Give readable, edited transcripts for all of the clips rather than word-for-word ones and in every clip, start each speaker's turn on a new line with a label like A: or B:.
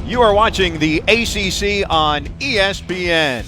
A: You are watching the ACC on ESPN.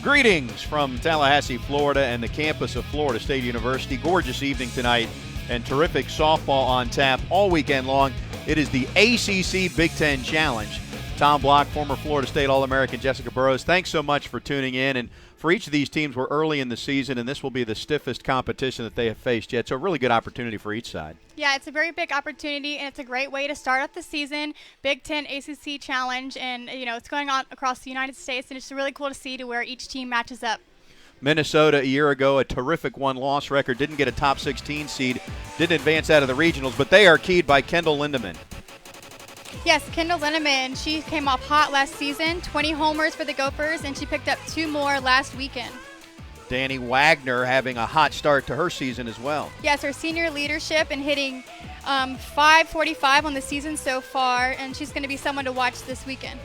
A: Greetings from Tallahassee, Florida, and the campus of Florida State University. Gorgeous evening tonight and terrific softball on tap all weekend long. It is the ACC Big Ten Challenge. Tom Block, former Florida State All-American Jessica Burrows, thanks so much for tuning in. And for each of these teams, we're early in the season, and this will be the stiffest competition that they have faced yet. So a really good opportunity for each side.
B: Yeah, it's a very big opportunity, and it's a great way to start off the season. Big Ten ACC Challenge, and it's going on across the United States, and it's really cool to see to where each team matches up.
A: Minnesota a year ago, a terrific one-loss record, didn't get a top 16 seed, didn't advance out of the regionals, but they are keyed by Kendall Lindemann.
B: Yes, Kendall Lindemann, she came off hot last season, 20 homers for the Gophers, and she picked up 2 more last weekend.
A: Danny Wagner having a hot start to her season as well.
B: Yes, her senior leadership and hitting .545 on the season so far, and she's going to be someone to watch this weekend.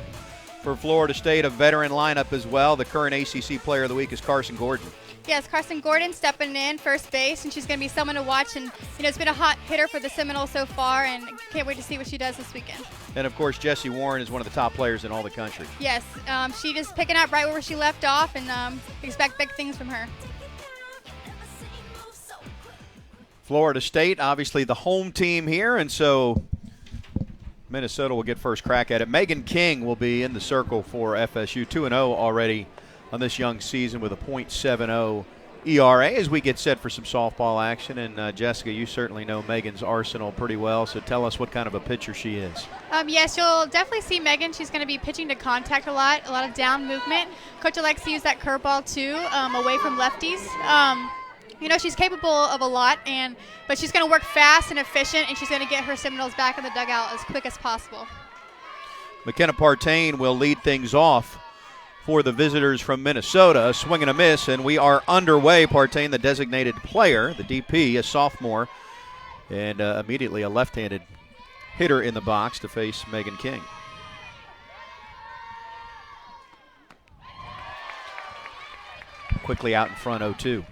A: For Florida State, a veteran lineup as well. The current ACC Player of the Week is Carsyn Gordon.
B: Yes, Carsyn Gordon stepping in first base, and she's going to be someone to watch. And it's been a hot hitter for the Seminoles so far, and can't wait to see what she does this weekend.
A: And of course, Jessie Warren is one of the top players in all the country.
B: Yes, she just picking up right where she left off, and expect big things from her.
A: Florida State, obviously the home team here, and so Minnesota will get first crack at it. Megan King will be in the circle for FSU, 2-0 already on this young season with a .70 ERA as we get set for some softball action. And Jessica, you certainly know Megan's arsenal pretty well, so tell us what kind of a pitcher she is.
B: Yes, you'll definitely see Megan. She's going to be pitching to contact a lot of down movement. Coach likes to use that curveball too, away from lefties. She's capable of a lot, but she's going to work fast and efficient, and she's going to get her Seminoles back in the dugout as quick as possible.
A: McKenna Partain will lead things off for the visitors from Minnesota. A swing and a miss, and we are underway. Partain, the designated player, the DP, a sophomore, and immediately a left-handed hitter in the box to face Megan King. Quickly out in front, 0-2.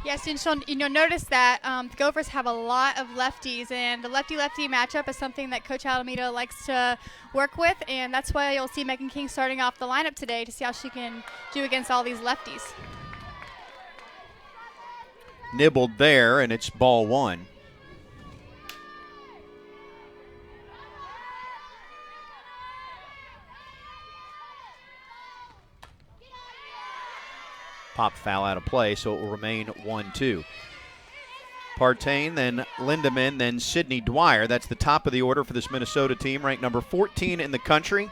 B: Yes, and you'll notice that the Gophers have a lot of lefties, and the lefty-lefty matchup is something that Coach Alameda likes to work with, and that's why you'll see Megan King starting off the lineup today to see how she can do against all these lefties.
A: Nibbled there, and it's ball 1. Pop foul out of play, so it will remain 1-2. Partain, then Lindemann, then Sydney Dwyer. That's the top of the order for this Minnesota team, ranked number 14 in the country.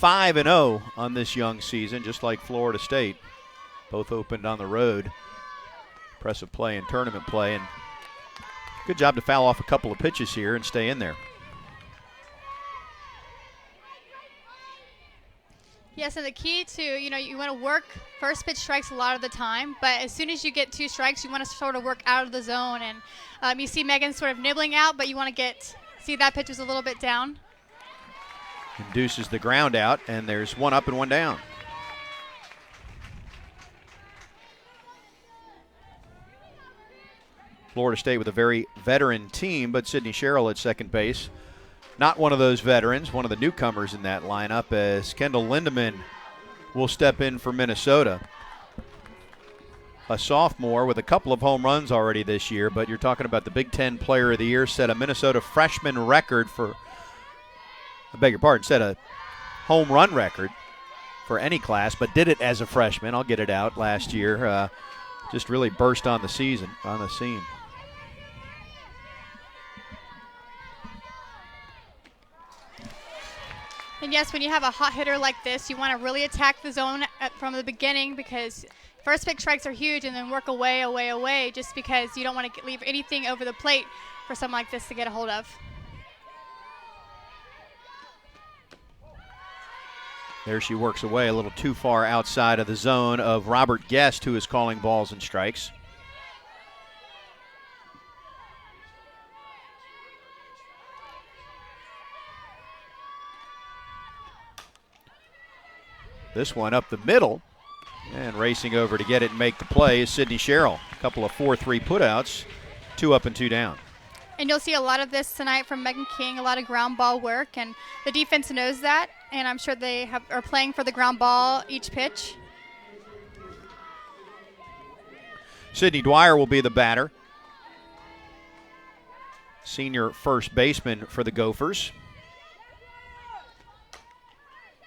A: 5-0 on this young season, just like Florida State. Both opened on the road. Impressive play and tournament play, and good job to foul off a couple of pitches here and stay in there.
B: Yes, and the key to, you want to work first pitch strikes a lot of the time, but as soon as you get 2 strikes, you want to sort of work out of the zone. And you see Megan sort of nibbling out, but you want to see that pitch was a little bit down.
A: Induces the ground out, and there's 1 up and 1 down. Florida State with a very veteran team, but Sydney Sherrill at second base. Not one of those veterans, one of the newcomers in that lineup, as Kendall Lindemann will step in for Minnesota. A sophomore with a couple of home runs already this year, but you're talking about the Big Ten Player of the Year, set a Minnesota freshman record set a home run record for any class, but did it as a freshman. I'll get it out last year. Just really burst on the scene.
B: And yes, when you have a hot hitter like this, you want to really attack the zone from the beginning, because first pitch strikes are huge, and then work away, just because you don't want to leave anything over the plate for someone like this to get a hold of.
A: There she works away a little too far outside of the zone of Robert Guest, who is calling balls and strikes. This one up the middle, and racing over to get it and make the play is Sydney Sherrill. A couple of 4-3 putouts, 2 up and 2 down.
B: And you'll see a lot of this tonight from Megan King, a lot of ground ball work, and the defense knows that, and I'm sure they are playing for the ground ball each pitch.
A: Sydney Dwyer will be the batter. Senior first baseman for the Gophers.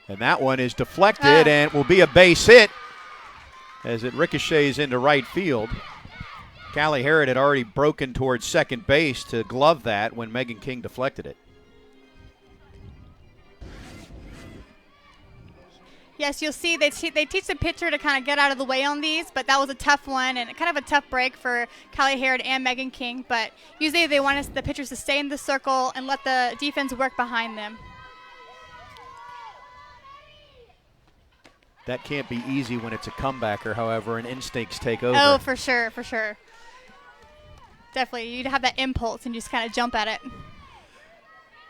A: And that one is deflected and will be a base hit as it ricochets into right field. Callie Harrod had already broken towards second base to glove that when Megan King deflected it.
B: Yes, you'll see they teach the pitcher to kind of get out of the way on these, but that was a tough one and kind of a tough break for Callie Harrod and Megan King. But usually they want the pitchers to stay in the circle and let the defense work behind them.
A: That can't be easy when it's a comebacker, however, and instincts take over.
B: Oh, for sure, for sure. Definitely, you'd have that impulse and just kind of jump at it.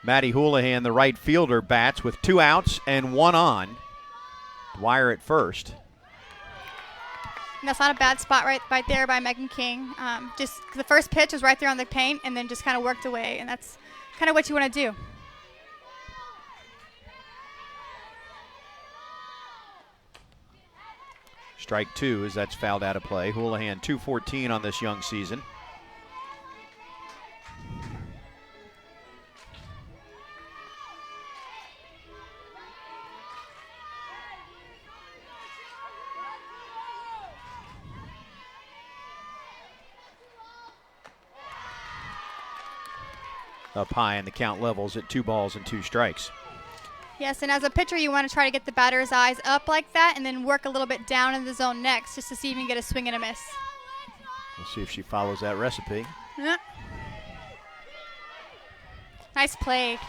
A: Maddie Houlihan, the right fielder, bats with 2 outs and 1 on. Dwyer at first.
B: And that's not a bad spot right there by Megan King. Just the first pitch was right there on the paint and then just kind of worked away, and that's kind of what you want to do.
A: Strike 2 as that's fouled out of play. Houlihan 214 on this young season. Up high and the count levels at 2 balls and 2 strikes.
B: Yes, and as a pitcher, you want to try to get the batter's eyes up like that and then work a little bit down in the zone next just to see if you can get a swing and a miss.
A: We'll see if she follows that recipe.
B: Yeah. Nice play.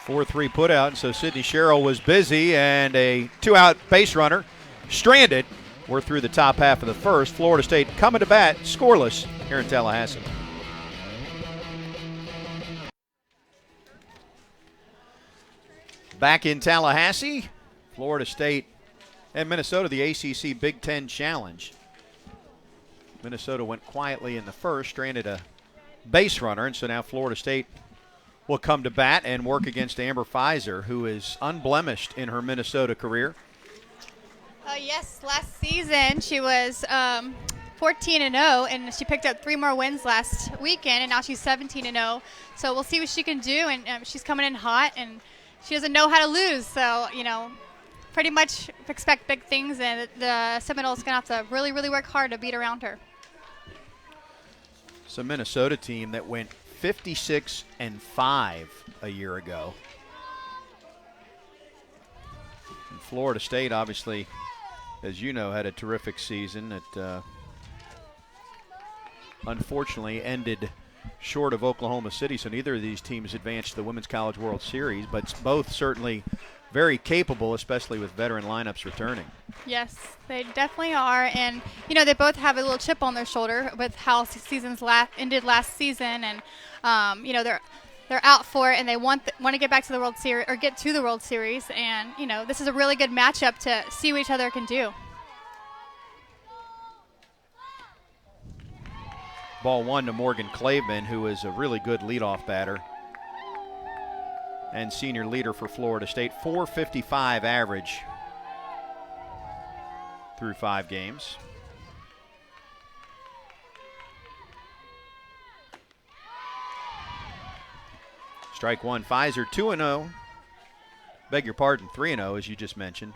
A: 4-3 put out, so Sydney Sherrill was busy, and a 2-out base runner stranded. We're through the top half of the first. Florida State coming to bat, scoreless here in Tallahassee. Back in Tallahassee, Florida State and Minnesota, the ACC Big Ten Challenge. Minnesota went quietly in the first, stranded a base runner, and so now Florida State will come to bat and work against Amber Pfizer, who is unblemished in her Minnesota career.
B: Yes, last season she was 14-0, and she picked up 3 more wins last weekend, and now she's 17-0. So we'll see what she can do, and she's coming in hot, and she doesn't know how to lose. So, pretty much expect big things, and the Seminoles going to have to really, really work hard to beat around her.
A: It's a Minnesota team that went 56-5 a year ago. And Florida State, obviously, as you know, had a terrific season that unfortunately ended short of Oklahoma City, so neither of these teams advanced to the Women's College World Series, but both certainly very capable, especially with veteran lineups returning.
B: Yes, they definitely are, and they both have a little chip on their shoulder with how seasons ended last season, and they're out for it, and they want to get back to the World Series or get to the World Series, and this is a really good matchup to see what each other can do.
A: Ball 1 to Morgan Claveman, who is a really good leadoff batter and senior leader for Florida State. .455 average through 5 games. Strike 1, Pfizer 2-0. Beg your pardon, 3-0 as you just mentioned.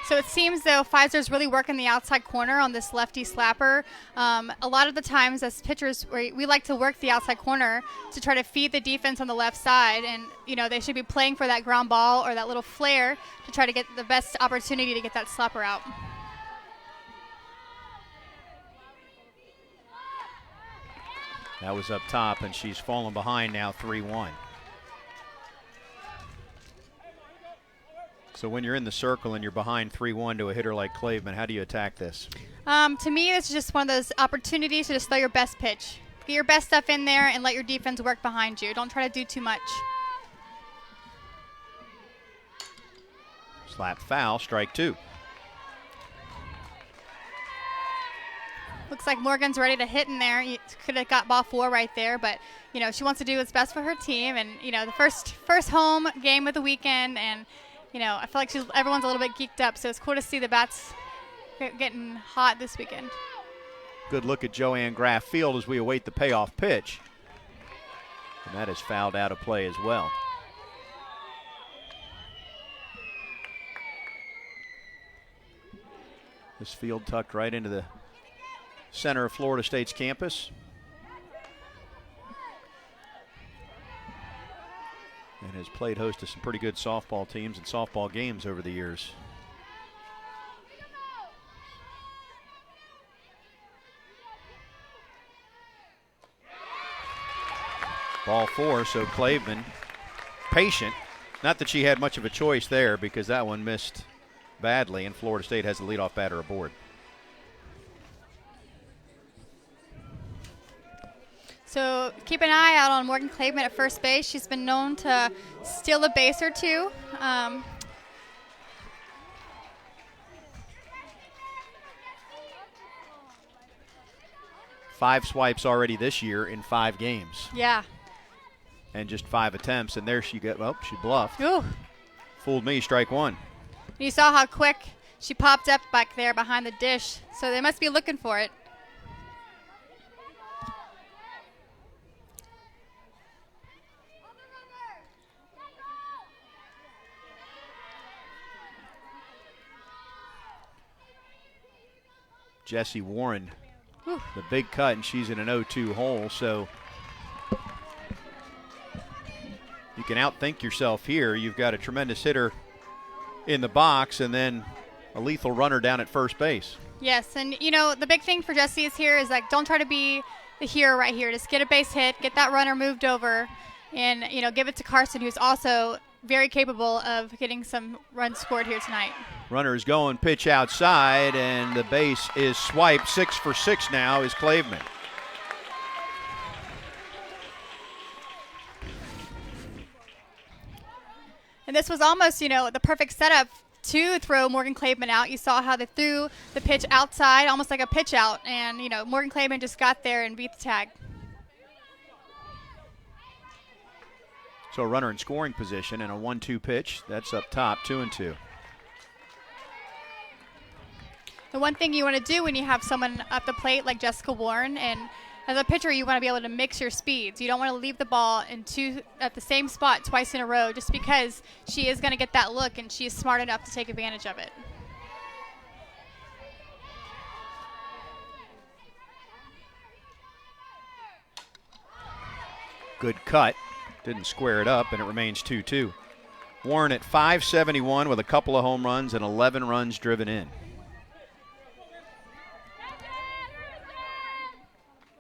B: So it seems though Pfizer's really working the outside corner on this lefty slapper. A lot of the times as pitchers, we like to work the outside corner to try to feed the defense on the left side, and they should be playing for that ground ball or that little flare to try to get the best opportunity to get that slapper out.
A: That was up top, and she's fallen behind now 3-1. So when you're in the circle and you're behind 3-1 to a hitter like Claveman, how do you attack this?
B: To me, it's just one of those opportunities to just throw your best pitch. Get your best stuff in there and let your defense work behind you. Don't try to do too much.
A: Slap foul, strike 2.
B: Looks like Morgan's ready to hit in there. You could have got ball 4 right there, but she wants to do what's best for her team. And the first home game of the weekend, and I feel like everyone's a little bit geeked up. So it's cool to see the bats getting hot this weekend.
A: Good look at JoAnne Graf Field as we await the payoff pitch, and that is fouled out of play as well. This field tucked right into the center of Florida State's campus. And has played host to some pretty good softball teams and softball games over the years. Ball 4, so Claveman patient. Not that she had much of a choice there, because that one missed badly, and Florida State has the leadoff batter aboard.
B: So keep an eye out on Morgan Claveman at first base. She's been known to steal a base or two.
A: 5 swipes already this year in 5 games.
B: Yeah.
A: And just 5 attempts, and there she got. Well, she bluffed.
B: Ooh.
A: Fooled me, strike 1.
B: You saw how quick she popped up back there behind the dish, so they must be looking for it.
A: Jessie Warren, the big cut, and she's in an 0-2 hole, so you can outthink yourself here. You've got a tremendous hitter in the box and then a lethal runner down at first base.
B: Yes, and the big thing for Jessie is here is don't try to be the hero right here. Just get a base hit, get that runner moved over, and give it to Carsyn, who's also very capable of getting some runs scored here tonight.
A: Runner is going, pitch outside, and the base is swiped. 6 for 6 now is Claveman.
B: And this was almost, the perfect setup to throw Morgan Claveman out. You saw how they threw the pitch outside, almost like a pitch out, and, Morgan Claveman just got there and beat the tag.
A: So a runner in scoring position and a 1-2 pitch. That's up top, 2-2.
B: The one thing you want to do when you have someone up the plate like Jessica Warren, and as a pitcher, you want to be able to mix your speeds. You don't want to leave the ball at the same spot twice in a row, just because she is going to get that look, and she is smart enough to take advantage of it.
A: Good cut. Didn't square it up, and it remains 2-2. Warren at .571 with a couple of home runs and 11 runs driven in.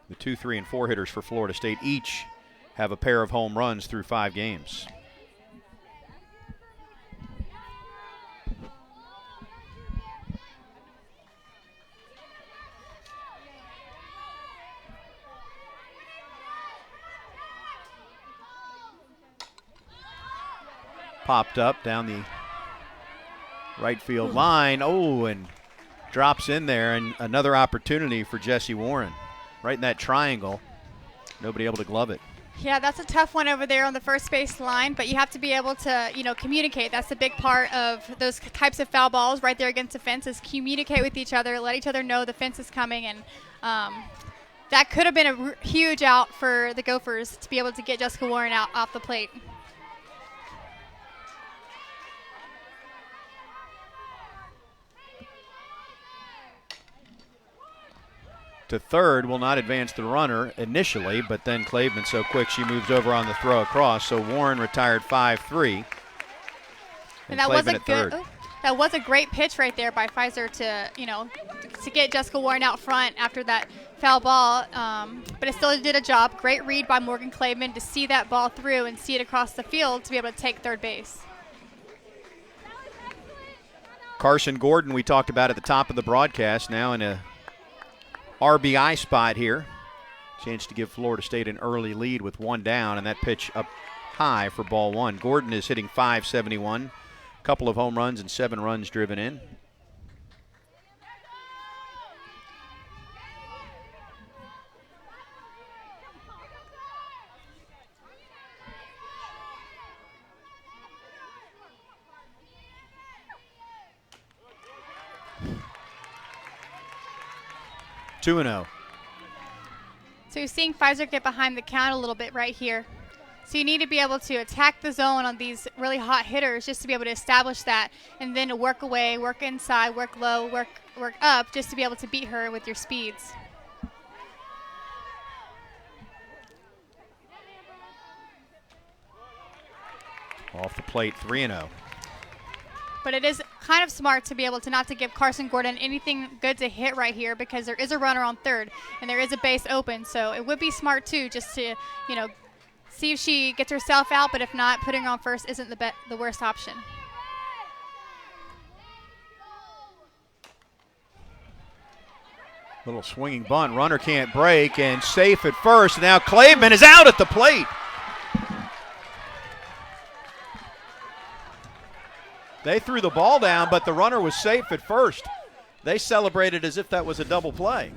A: The 2, 3, and 4 hitters for Florida State each have a pair of home runs through 5 games. Popped up down the right field line. Oh, and drops in there, and another opportunity for Jessie Warren. Right in that triangle. Nobody able to glove it.
B: Yeah, that's a tough one over there on the first base line, but you have to be able to, communicate. That's a big part of those types of foul balls right there against the fence, is communicate with each other, let each other know the fence is coming, and that could have been a huge out for the Gophers to be able to get Jessica Warren out off the plate.
A: To third, will not advance the runner initially, but then Claveman so quick she moves over on the throw across. So Warren retired 5-3.
B: And that was a good. That was a great pitch right there by Pfizer to get Jessica Warren out front after that foul ball. But it still did a job. Great read by Morgan Claveman to see that ball through and see it across the field to be able to take third base.
A: Carsyn Gordon, we talked about at the top of the broadcast, now in a RBI spot here Chance to give Florida State an early lead with one down, and that pitch up high for ball one. Gordon is hitting .571, a couple of home runs and 7 runs driven in. Two and 0.
B: So you're seeing Pfizer get behind the count a little bit right here. So you need to be able to attack the zone on these really hot hitters just to be able to establish that, and then to work away, work inside, work low, work up, just to be able to beat her with your speeds.
A: Off the plate, 3-0.
B: But it is kind of smart to be able to not to give Carsyn Gordon anything good to hit right here, because there is a runner on third and there is a base open. So it would be smart too, just to, you know, see if she gets herself out. But if not, putting her on first isn't the worst option.
A: Little swinging bunt. Runner can't break, and safe at first. Now Claveman is out at the plate. They threw the ball down, but the runner was safe at first. They celebrated as if that was a double play.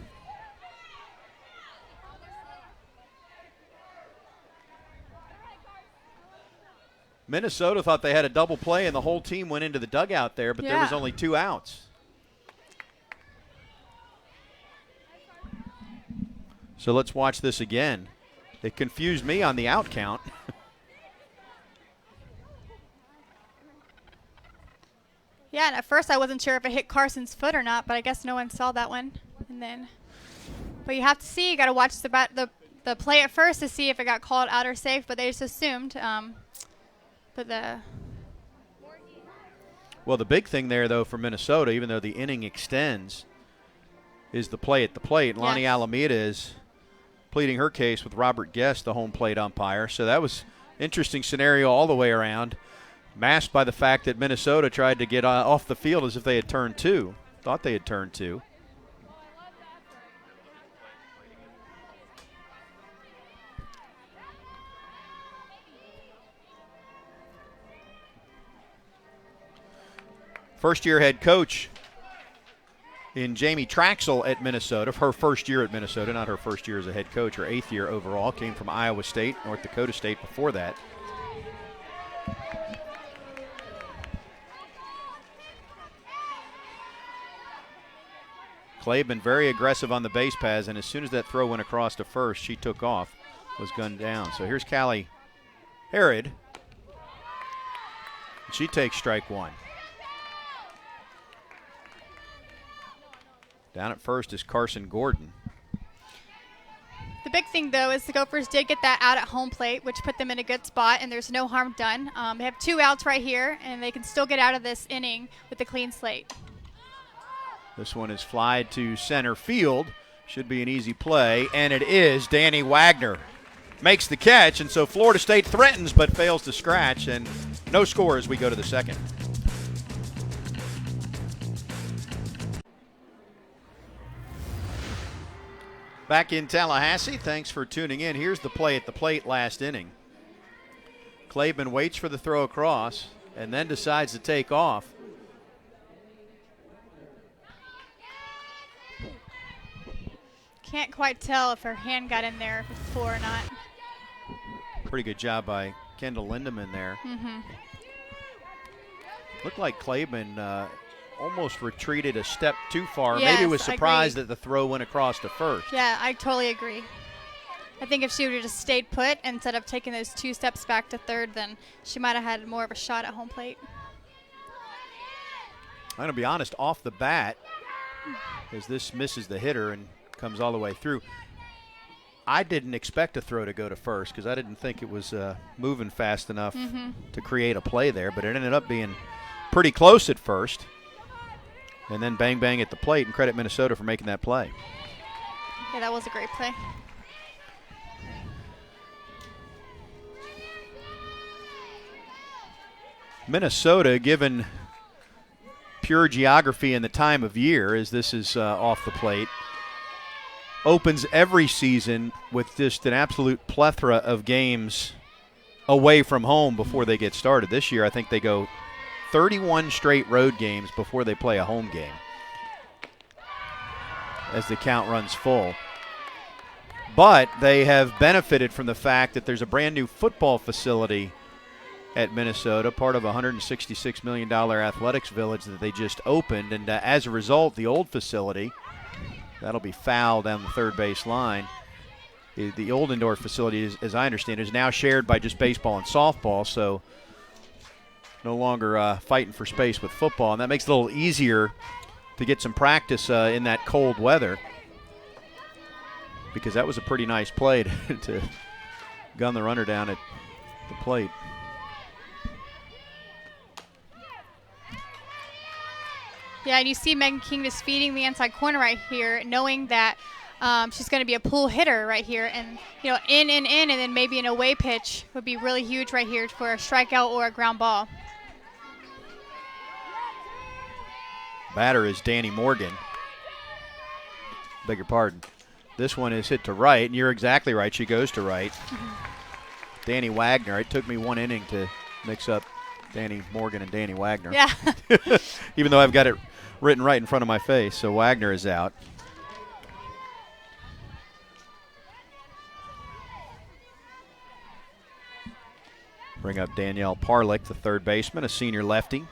A: Minnesota thought they had a double play, and the whole team went into the dugout there, but there was only 2 outs. So let's watch this again. It confused me on the out count.
B: Yeah, and at first I wasn't sure if it hit Carson's foot or not, but I guess no one saw that one. But you have to see, you got to watch the play at first to see if it got called out or safe, but they just assumed.
A: Well, the big thing there, though, for Minnesota, even though the inning extends, is the play at the plate. And Lonnie Alameda is pleading her case with Robert Guest, the home plate umpire. So that was an interesting scenario all the way around, masked by the fact that Minnesota tried to get off the field as if they had turned 2. Thought they had turned 2. First-year head coach in Jamie Traxel at Minnesota, her first year at Minnesota, not her first year as a head coach, her 8th year overall, came from Iowa State, North Dakota State before that. Claveman very aggressive on the base paths, and as soon as that throw went across to first, she took off, was gunned down. So here's Callie Harrod. She takes strike 1. Down at first is Carsyn Gordon.
B: The big thing, though, is the Gophers did get that out at home plate, which put them in a good spot, and there's no harm done. They have 2 outs right here, and they can still get out of this inning with a clean slate.
A: This one is flied to center field. Should be an easy play, and it is. Danny Wagner makes the catch, and so Florida State threatens but fails to scratch, and no score as we go to the second. Back in Tallahassee, thanks for tuning in. Here's the play at the plate last inning. Claveman waits for the throw across and then decides to take off.
B: Can't quite tell if her hand got in there before or not.
A: Pretty good job by Kendall Lindemann there. Looked like Claveman almost retreated a step too far.
B: Yes,
A: maybe was surprised
B: agreed.
A: that the throw went across to first.
B: Yeah, I totally agree. I think if she would have just stayed put instead of taking those 2 steps back to third, then she might have had more of a shot at home plate.
A: I'm going to be honest, off the bat, as this misses the hitter and comes all the way through, I didn't expect a throw to go to first because I didn't think it was moving fast enough to create a play there, but it ended up being pretty close at first. And then bang, bang at the plate, and credit Minnesota for making that play.
B: Yeah, that was a great play.
A: Minnesota, given pure geography and the time of year, as this is off the plate, opens every season with just an absolute plethora of games away from home before they get started. This year, I think they go 31 straight road games before they play a home game as the count runs full. But they have benefited from the fact that there's a brand new football facility at Minnesota, part of a $166 million athletics village that they just opened. And as a result, the old facility, that'll be foul down the third base line. The old indoor facility, as I understand, is now shared by just baseball and softball, so no longer fighting for space with football. And that makes it a little easier to get some practice in that cold weather, because that was a pretty nice play to gun the runner down at the plate.
B: Yeah, and you see Megan King just feeding the inside corner right here, knowing that she's going to be a pull hitter right here. And, in, and then maybe an away pitch would be really huge right here for a strikeout or a ground ball.
A: Batter is Danny Morgan. Beg your pardon. This one is hit to right, and you're exactly right. She goes to right. Danny Wagner. It took me one inning to mix up Danny Morgan and Danny Wagner.
B: Yeah.
A: Even though I've got it written right in front of my face. So Wagner is out. Bring up Danielle Parlick, the third baseman, a senior lefty.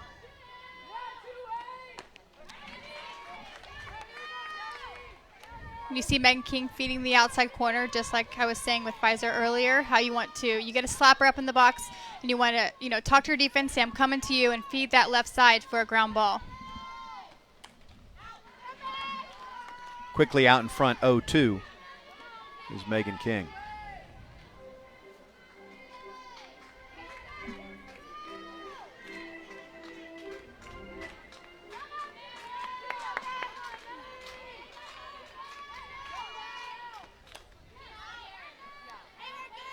B: You see Megan King feeding the outside corner, just like I was saying with Pfizer earlier, how you get to slap her up in the box, and you want to, talk to your defense, say, I'm coming to you, and feed that left side for a ground ball.
A: Quickly out in front, 0-2 is Megan King.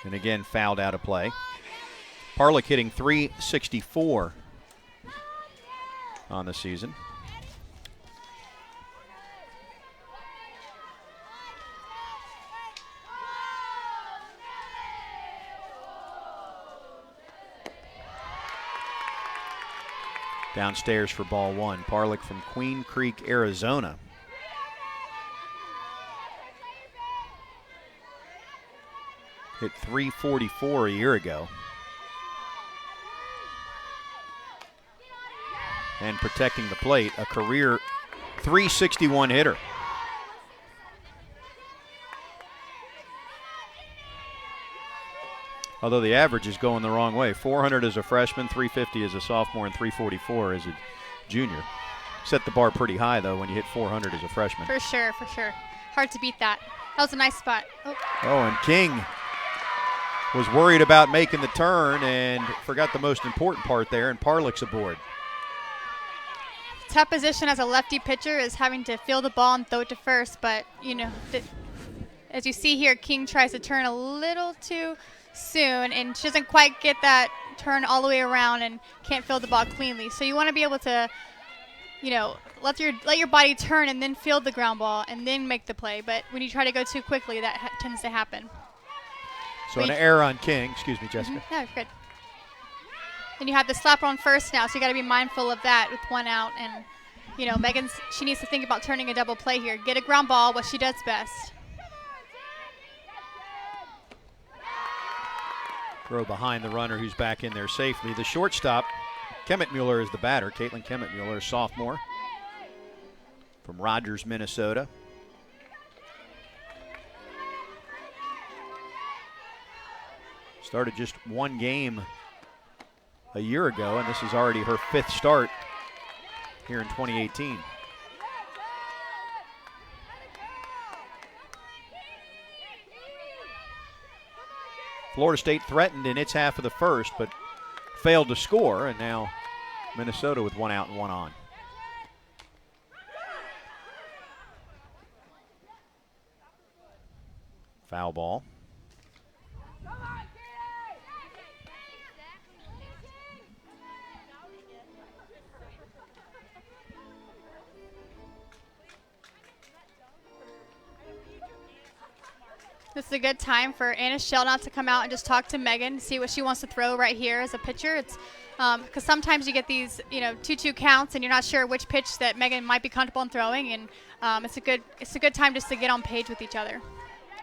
A: And again, fouled out of play. Parlick hitting .364 on the season. Downstairs for ball one. Parlick from Queen Creek, Arizona. Hit .344 a year ago. And protecting the plate, a career .361 hitter. Although the average is going the wrong way. 400 as a freshman, 350 as a sophomore, and 344 as a junior. Set the bar pretty high, though, when you hit 400 as a freshman.
B: For sure, for sure. Hard to beat that. That was a nice spot.
A: Oh, and King was worried about making the turn and forgot the most important part there, and Parlick's aboard.
B: Tough position as a lefty pitcher is having to field the ball and throw it to first, but, as you see here, King tries to turn a little too soon, and she doesn't quite get that turn all the way around and can't field the ball cleanly. So you want to be able to, let your body turn and then field the ground ball and then make the play. But when you try to go too quickly, that tends to happen.
A: So an error on King. Excuse me, Jessica.
B: No, good. And you have the slapper on first now, so you got to be mindful of that with one out. And, Megan, she needs to think about turning a double play here. Get a ground ball, what she does best.
A: Throw behind the runner who's back in there safely. The shortstop, Kemet-Mueller, is the batter. Caitlin Kemet-Mueller, sophomore from Rogers, Minnesota. Started just one game a year ago, and this is already her fifth start here in 2018. Florida State threatened in its half of the first, but failed to score, and now Minnesota with one out and one on. Foul ball.
B: This is a good time for Anna Sheldon to come out and just talk to Megan, see what she wants to throw right here as a pitcher. It's because sometimes you get these, 2-2 counts, and you're not sure which pitch that Megan might be comfortable in throwing, and it's a good time just to get on page with each other.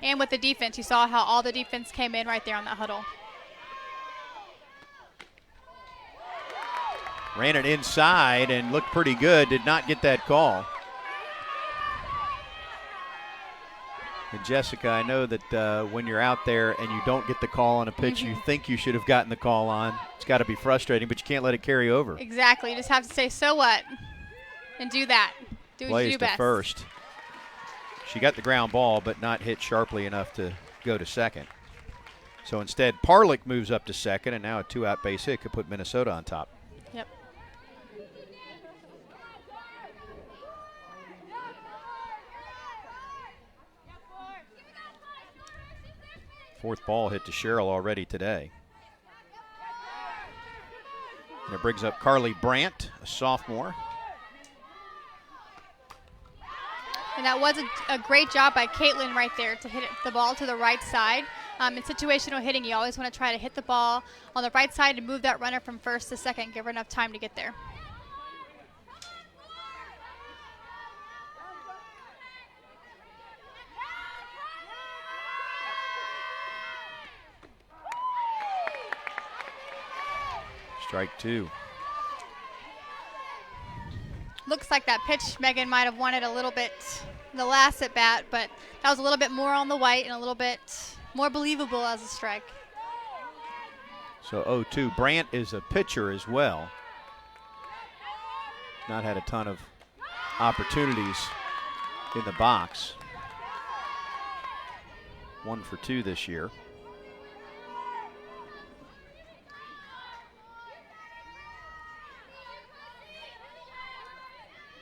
B: And with the defense, you saw how all the defense came in right there on that huddle.
A: Ran it inside and looked pretty good. Did not get that call. And Jessica, I know that when you're out there and you don't get the call on a pitch you think you should have gotten the call on, it's got to be frustrating, but you can't let it carry over.
B: Exactly. You just have to say, so what? And do that. Do what you do best.
A: Plays to first. She got the ground ball, but not hit sharply enough to go to second. So instead, Parlick moves up to second, and now a 2-out base hit could put Minnesota on top.
B: Yep.
A: Fourth ball hit to Sherrill already today. And it brings up Carly Brandt, a sophomore.
B: And that was a great job by Caitlin right there to hit the ball to the right side. In situational hitting, you always want to try to hit the ball on the right side and move that runner from first to second, give her enough time to get there.
A: Strike two.
B: Looks like that pitch Megan might have wanted a little bit the last at bat, but that was a little bit more on the white and a little bit more believable as a strike.
A: So 0-2. Brandt is a pitcher as well. Not had a ton of opportunities in the box. 1 for 2 this year.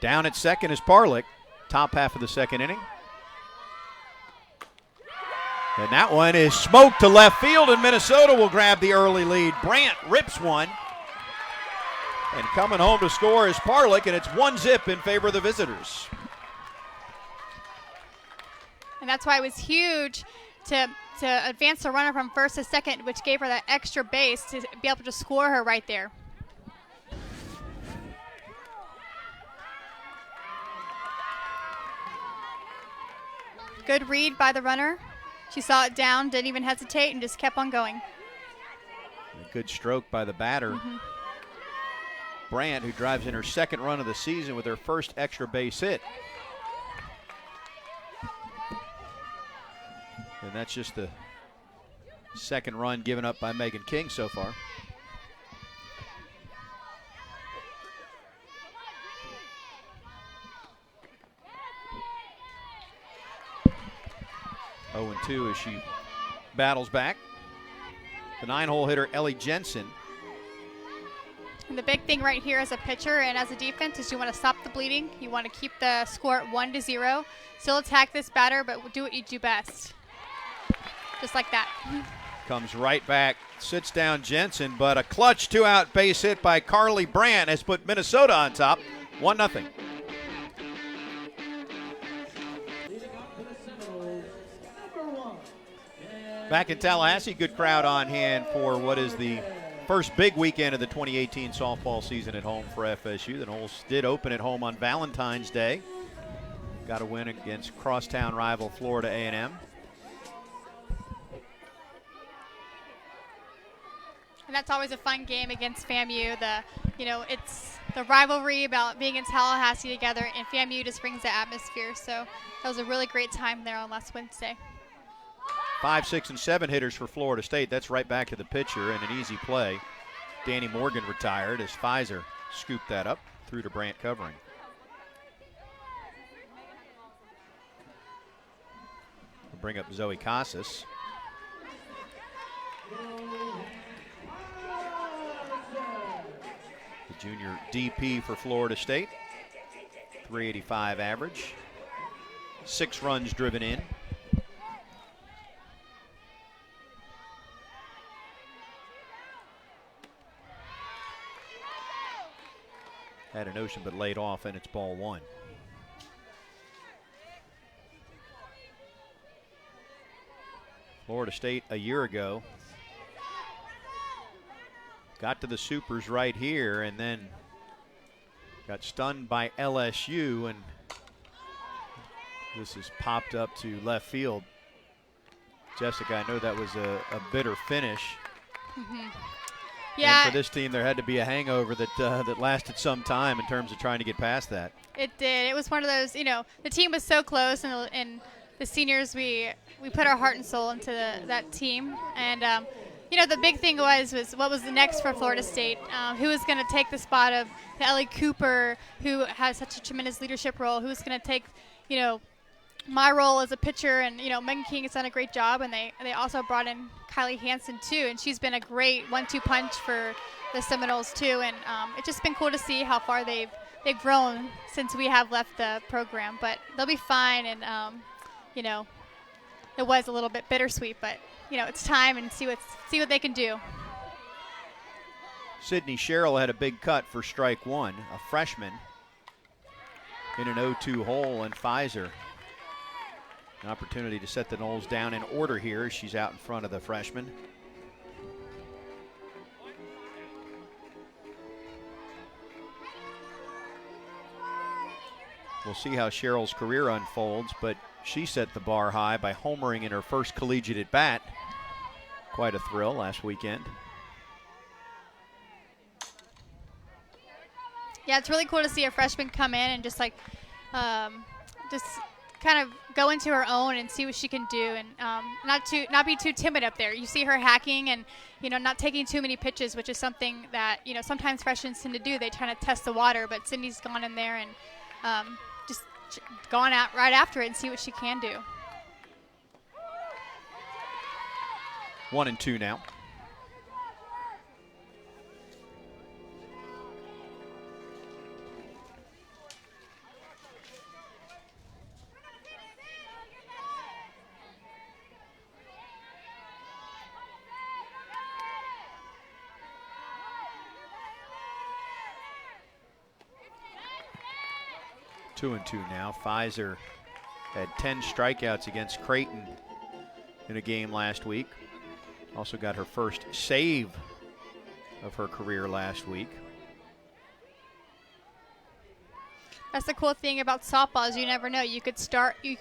A: Down at second is Parlick, top half of the second inning. And that one is smoked to left field, and Minnesota will grab the early lead. Brandt rips one. And coming home to score is Parlick, and it's 1-0 in favor of the visitors.
B: And that's why it was huge to advance the runner from first to second, which gave her that extra base to be able to score her right there. Good read by the runner. She saw it down, didn't even hesitate, and just kept on going.
A: A good stroke by the batter. Brandt, who drives in her second run of the season with her first extra base hit. And that's just the second run given up by Megan King so far. Oh, 0-2 as she battles back. The 9-hole hitter, Ellie Jensen.
B: And the big thing right here as a pitcher and as a defense is you want to stop the bleeding. You want to keep the score at 1-0. Still attack this batter, but do what you do best. Just like that.
A: Comes right back, sits down Jensen, but a clutch 2-out base hit by Carly Brandt has put Minnesota on top, 1-0. Back in Tallahassee, good crowd on hand for what is the first big weekend of the 2018 softball season at home for FSU. The Noles did open at home on Valentine's Day. Got a win against crosstown rival Florida A&M.
B: And that's always a fun game against FAMU. It's the rivalry about being in Tallahassee together, and FAMU just brings the atmosphere. So that was a really great time there on last Wednesday.
A: 5, 6, and 7 hitters for Florida State. That's right back to the pitcher and an easy play. Danny Morgan retired as Pfizer scooped that up through to Brandt covering. We'll bring up Zoe Casas. The junior DP for Florida State. 385 average. 6 runs driven in. Had a notion but laid off, and it's ball 1. Florida State a year ago. Got to the Supers right here and then got stunned by LSU, and this is popped up to left field. Jessica, I know that was a bitter finish.
B: Yeah.
A: And for this team, there had to be a hangover that lasted some time in terms of trying to get past that.
B: It did. It was one of those, you know, the team was so close, and the seniors, we put our heart and soul into that team. And, you know, the big thing was what was the next for Florida State? Who was going to take the spot of the Ellie Cooper, who has such a tremendous leadership role? Who was going to take, you know, my role as a pitcher? And, you know, Megan King has done a great job, and they also brought in Kylie Hansen too, and she's been a great 1-2 punch for the Seminoles too. And it's just been cool to see how far they've grown since we have left the program. But they'll be fine, and you know, it was a little bit bittersweet, but you know, it's time and see what they can do.
A: Sydney Sherrill had a big cut for strike one, a freshman in an 0-2 hole, and Pfizer an opportunity to set the Noles down in order here. She's out in front of the freshman. We'll see how Sherrill's career unfolds, but she set the bar high by homering in her first collegiate at bat. Quite a thrill last weekend.
B: Yeah, it's really cool to see a freshman come in and just just kind of go into her own and see what she can do, and not be too timid up there. You see her hacking and, you know, not taking too many pitches, which is something that, you know, sometimes freshmen tend to do. They try to test the water, but Sydney's gone in there and just gone out right after it and see what she can do.
A: 1-2 now. Two and two now. Pfizer had 10 strikeouts against Creighton in a game last week. Also got her first save of her career last week.
B: That's the cool thing about softball is you never know. You could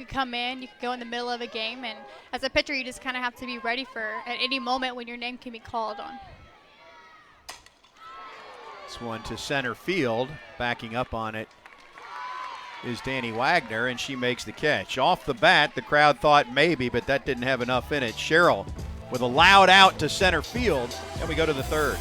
B: come in, you could go in the middle of a game, and as a pitcher, you just kind of have to be ready for at any moment when your name can be called on.
A: This one to center field. Backing up on it is Danny Wagner, and she makes the catch. Off the bat, the crowd thought maybe, but that didn't have enough in it. Sherrill with a loud out to center field, and we go to the third.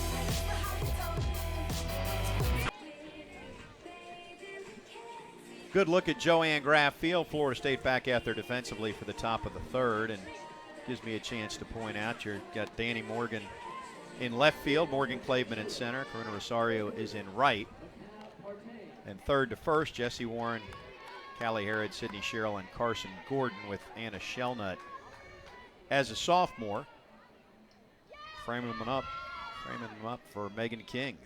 A: Good look at JoAnne Graf Field. Florida State back out there defensively for the top of the third, and gives me a chance to point out you've got Danny Morgan in left field, Morgan Claveman in center, Corona Rosario is in right. And third to first, Jesse Warren, Callie Harrod, Sydney Sherrill, and Carsyn Gordon, with Anna Shellnut as a sophomore. Framing them up for Megan King.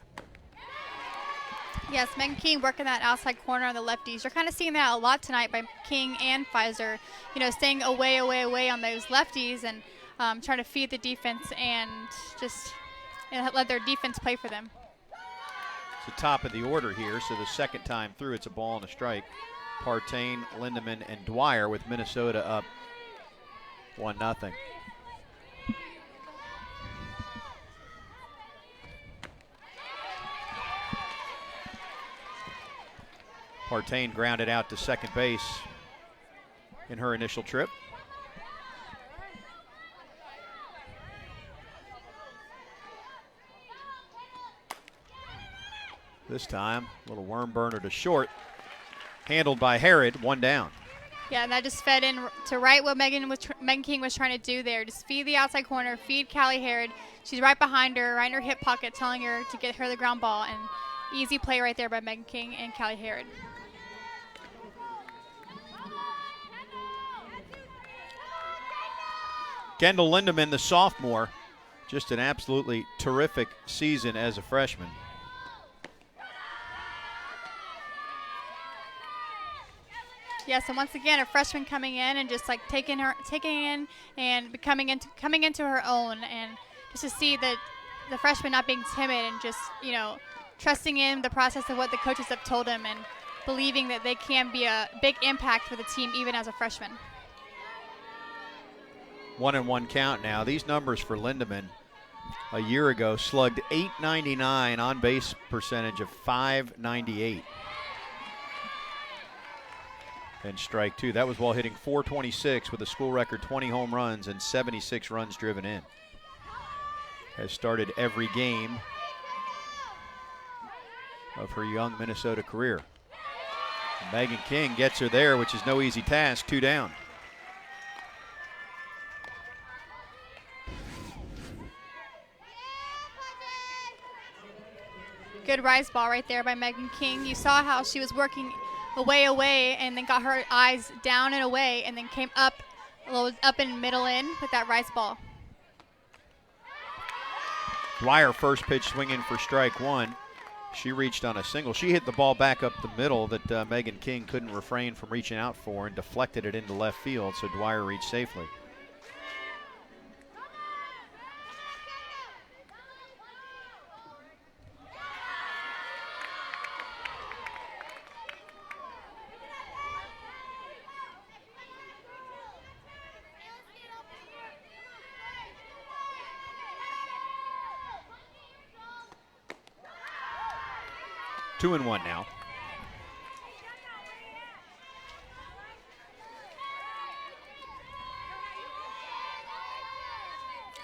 B: Yes, Megan King working that outside corner on the lefties. You're kind of seeing that a lot tonight by King and Pfizer. You know, staying away on those lefties and trying to feed the defense and just let their defense play for them.
A: It's the top of the order here, so the second time through it's a ball and a strike. Partain, Lindemann, and Dwyer with Minnesota up 1-0. Partain grounded out to second base in her initial trip. This time, a little worm burner to short. Handled by Harrod, one down.
B: Yeah, and that just fed in to right what Megan King was trying to do there. Just feed the outside corner, feed Callie Harrod. She's right behind her, right in her hip pocket, telling her to get her the ground ball. And easy play right there by Megan King and Callie Harrod.
A: Kendall Lindemann, the sophomore, just an absolutely terrific season as a freshman.
B: Yes, and once again, a freshman coming in and just like taking in and coming into her own, and just to see that the freshman not being timid and just trusting in the process of what the coaches have told him and believing that they can be a big impact for the team even as a freshman.
A: 1-1 count now. These numbers for Lindemann a year ago slugged .899, on base percentage of .598. And strike two. That was while hitting .426 with a school record 20 home runs and 76 runs driven in. Has started every game of her young Minnesota career. Megan King gets her there, which is no easy task. 2 down.
B: Good rise ball right there by Megan King. You saw how she was working away, and then got her eyes down and away, and then came up and middle in with that rise ball.
A: Dwyer first pitch swinging for strike one. She reached on a single. She hit the ball back up the middle that Megan King couldn't refrain from reaching out for and deflected it into left field, so Dwyer reached safely. Two and one now.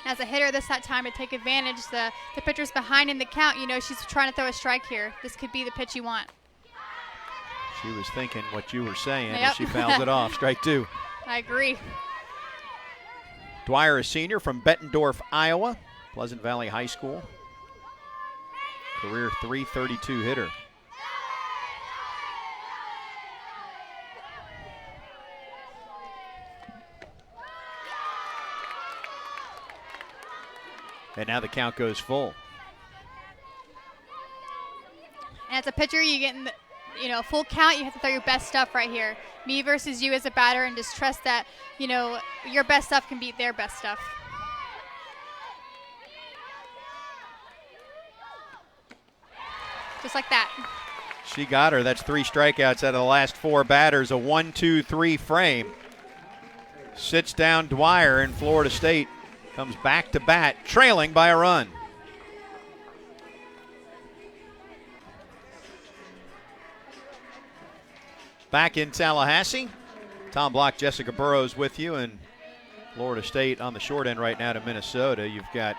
B: As a hitter, this is that time to take advantage. The pitcher's behind in the count. She's trying to throw a strike here. This could be the pitch you want.
A: She was thinking what you were saying,
B: Yep.
A: and she fouls it off. Strike two.
B: I agree.
A: Dwyer, a senior from Bettendorf, Iowa, Pleasant Valley High School. Career .332 hitter. And now the count goes full.
B: And as a pitcher, you get in the, full count. You have to throw your best stuff right here. Me versus you as a batter, and just trust that your best stuff can beat their best stuff. Just like that.
A: She got her. That's 3 strikeouts out of the last 4 batters. A 1-2-3 frame. Sits down Dwyer, and Florida State comes back to bat, trailing by a run. Back in Tallahassee, Tom Block, Jessica Burrows with you, and Florida State on the short end right now to Minnesota. You've got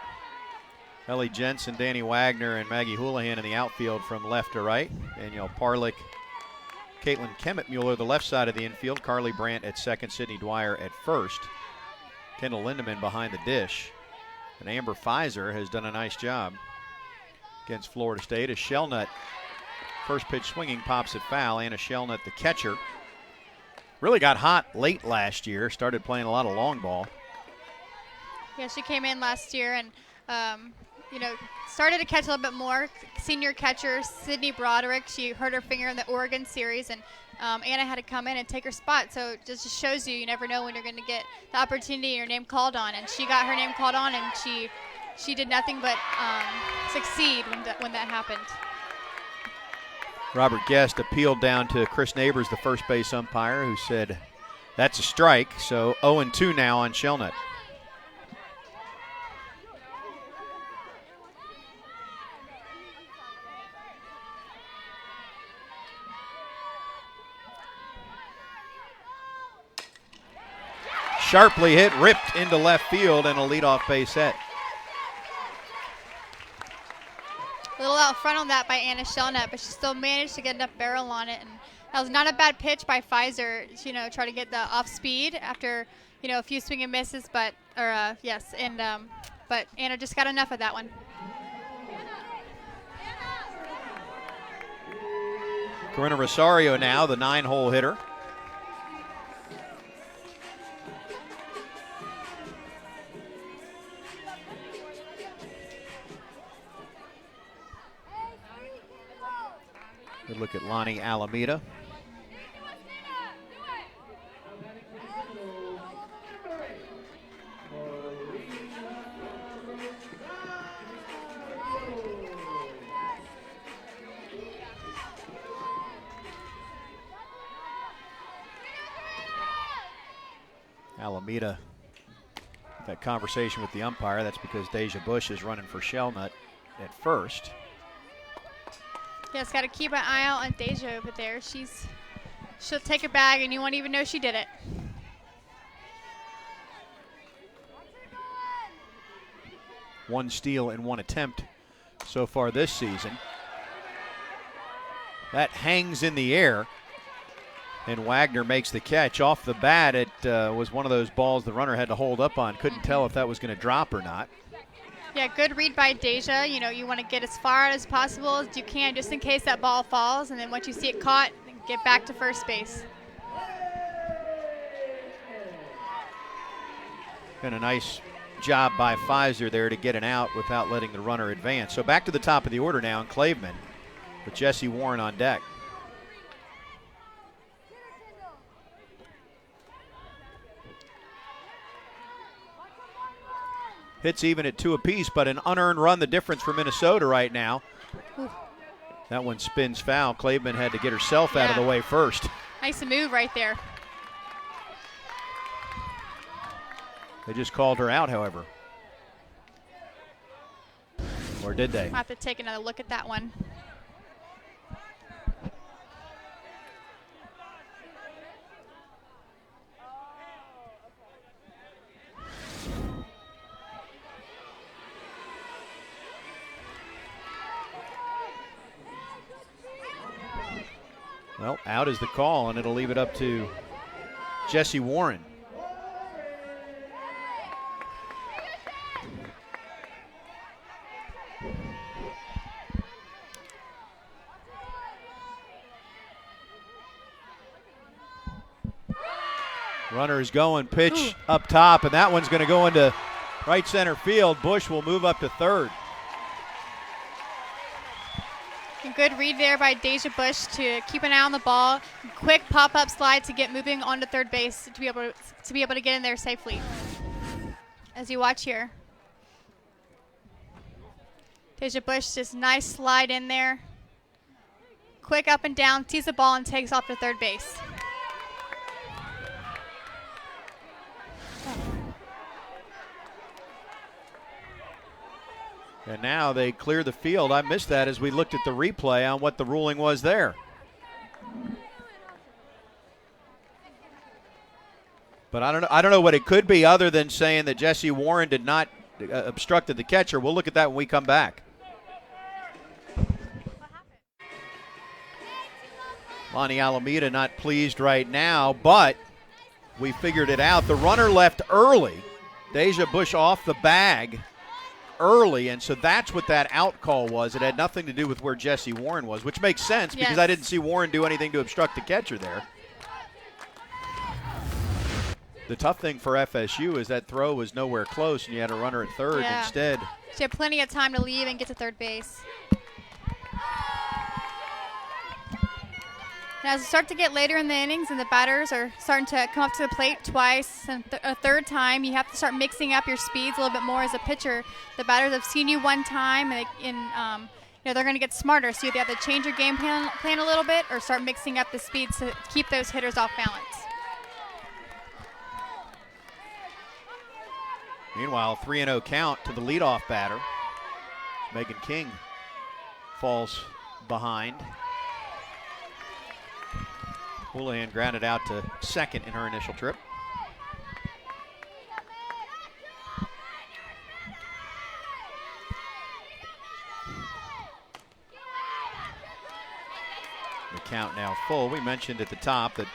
A: Ellie Jensen, Danny Wagner, and Maggie Houlihan in the outfield from left to right. Danielle Parlick, Caitlin Kemet-Mueller, the left side of the infield. Carly Brandt at second, Sydney Dwyer at first. Kendall Lindemann behind the dish. And Amber Pfizer has done a nice job against Florida State. As Shellnut, first pitch swinging, pops it foul. Anna Shellnut, the catcher, really got hot late last year, started playing a lot of long ball.
B: Yeah, she came in last year and, started to catch a little bit more. Senior catcher Sydney Broderick, she hurt her finger in the Oregon series, and Anna had to come in and take her spot. So it just shows you never know when you're going to get the opportunity and your name called on. And she got her name called on, and she did nothing but succeed when that happened.
A: Robert Guest appealed down to Chris Neighbors, the first base umpire, who said that's a strike. So 0-2 now on Shellnut. Sharply hit, ripped into left field, and a leadoff base hit.
B: A little out front on that by Anna Shellnut, but she still managed to get enough barrel on it. And that was not a bad pitch by Pfizer, try to get the off speed after, a few swing and misses, but Anna just got enough of that one.
A: Corinna Rosario now, the 9-hole hitter. Good look at Lonnie Alameda. Alameda, that conversation with the umpire. That's because Deja Bush is running for Shellnut at first.
B: Yes, got to keep an eye out on Deja over there. She'll take a bag and you won't even know she did it.
A: One steal and one attempt so far this season. That hangs in the air, and Wagner makes the catch. Off the bat, it was one of those balls the runner had to hold up on. Couldn't tell if that was going to drop or not.
B: Yeah, good read by Deja. You know, you want to get as far out as possible as you can just in case that ball falls, and then once you see it caught, get back to first base.
A: And a nice job by Pfizer there to get an out without letting the runner advance. So back to the top of the order now in Claveman with Jesse Warren on deck. Hits even at 2 apiece, but an unearned run the difference for Minnesota right now.
B: Ooh.
A: That one spins foul. Claveman had to get herself out of the way first.
B: Nice move right there.
A: They just called her out, however. Or did they?
B: I'll have to take another look at that one.
A: Well, out is the call, and it'll leave it up to Jesse Warren. Runner is going, pitch up top, and that one's going to go into right center field. Bush will move up to third.
B: A good read there by Deja Bush to keep an eye on the ball. Quick pop-up slide to get moving onto third base to be able to get in there safely. As you watch here, Deja Bush just nice slide in there. Quick up and down, sees the ball and takes off to third base.
A: And now they clear the field. I missed that as we looked at the replay on what the ruling was there. But I don't know what it could be other than saying that Jesse Warren did not obstructed the catcher. We'll look at that when we come back. Lonnie Alameda not pleased right now, but we figured it out. The runner left early. Deja Bush off the bag early, and so that's what that out call was. It had nothing to do with where Jesse Warren was, which makes sense because I didn't see Warren do anything to obstruct the catcher there. The tough thing for FSU is that throw was nowhere close, and you had a runner at third instead.
B: She had plenty of time to leave and get to third base. And as we start to get later in the innings and the batters are starting to come up to the plate twice and a third time, you have to start mixing up your speeds a little bit more as a pitcher. The batters have seen you one time, and they're going to get smarter. So you have to change your game plan a little bit or start mixing up the speeds to keep those hitters off balance.
A: Meanwhile, 3-0 count to the leadoff batter. Megan King falls behind. Houlihan grounded out to second in her initial trip. The count now full. We mentioned at the top that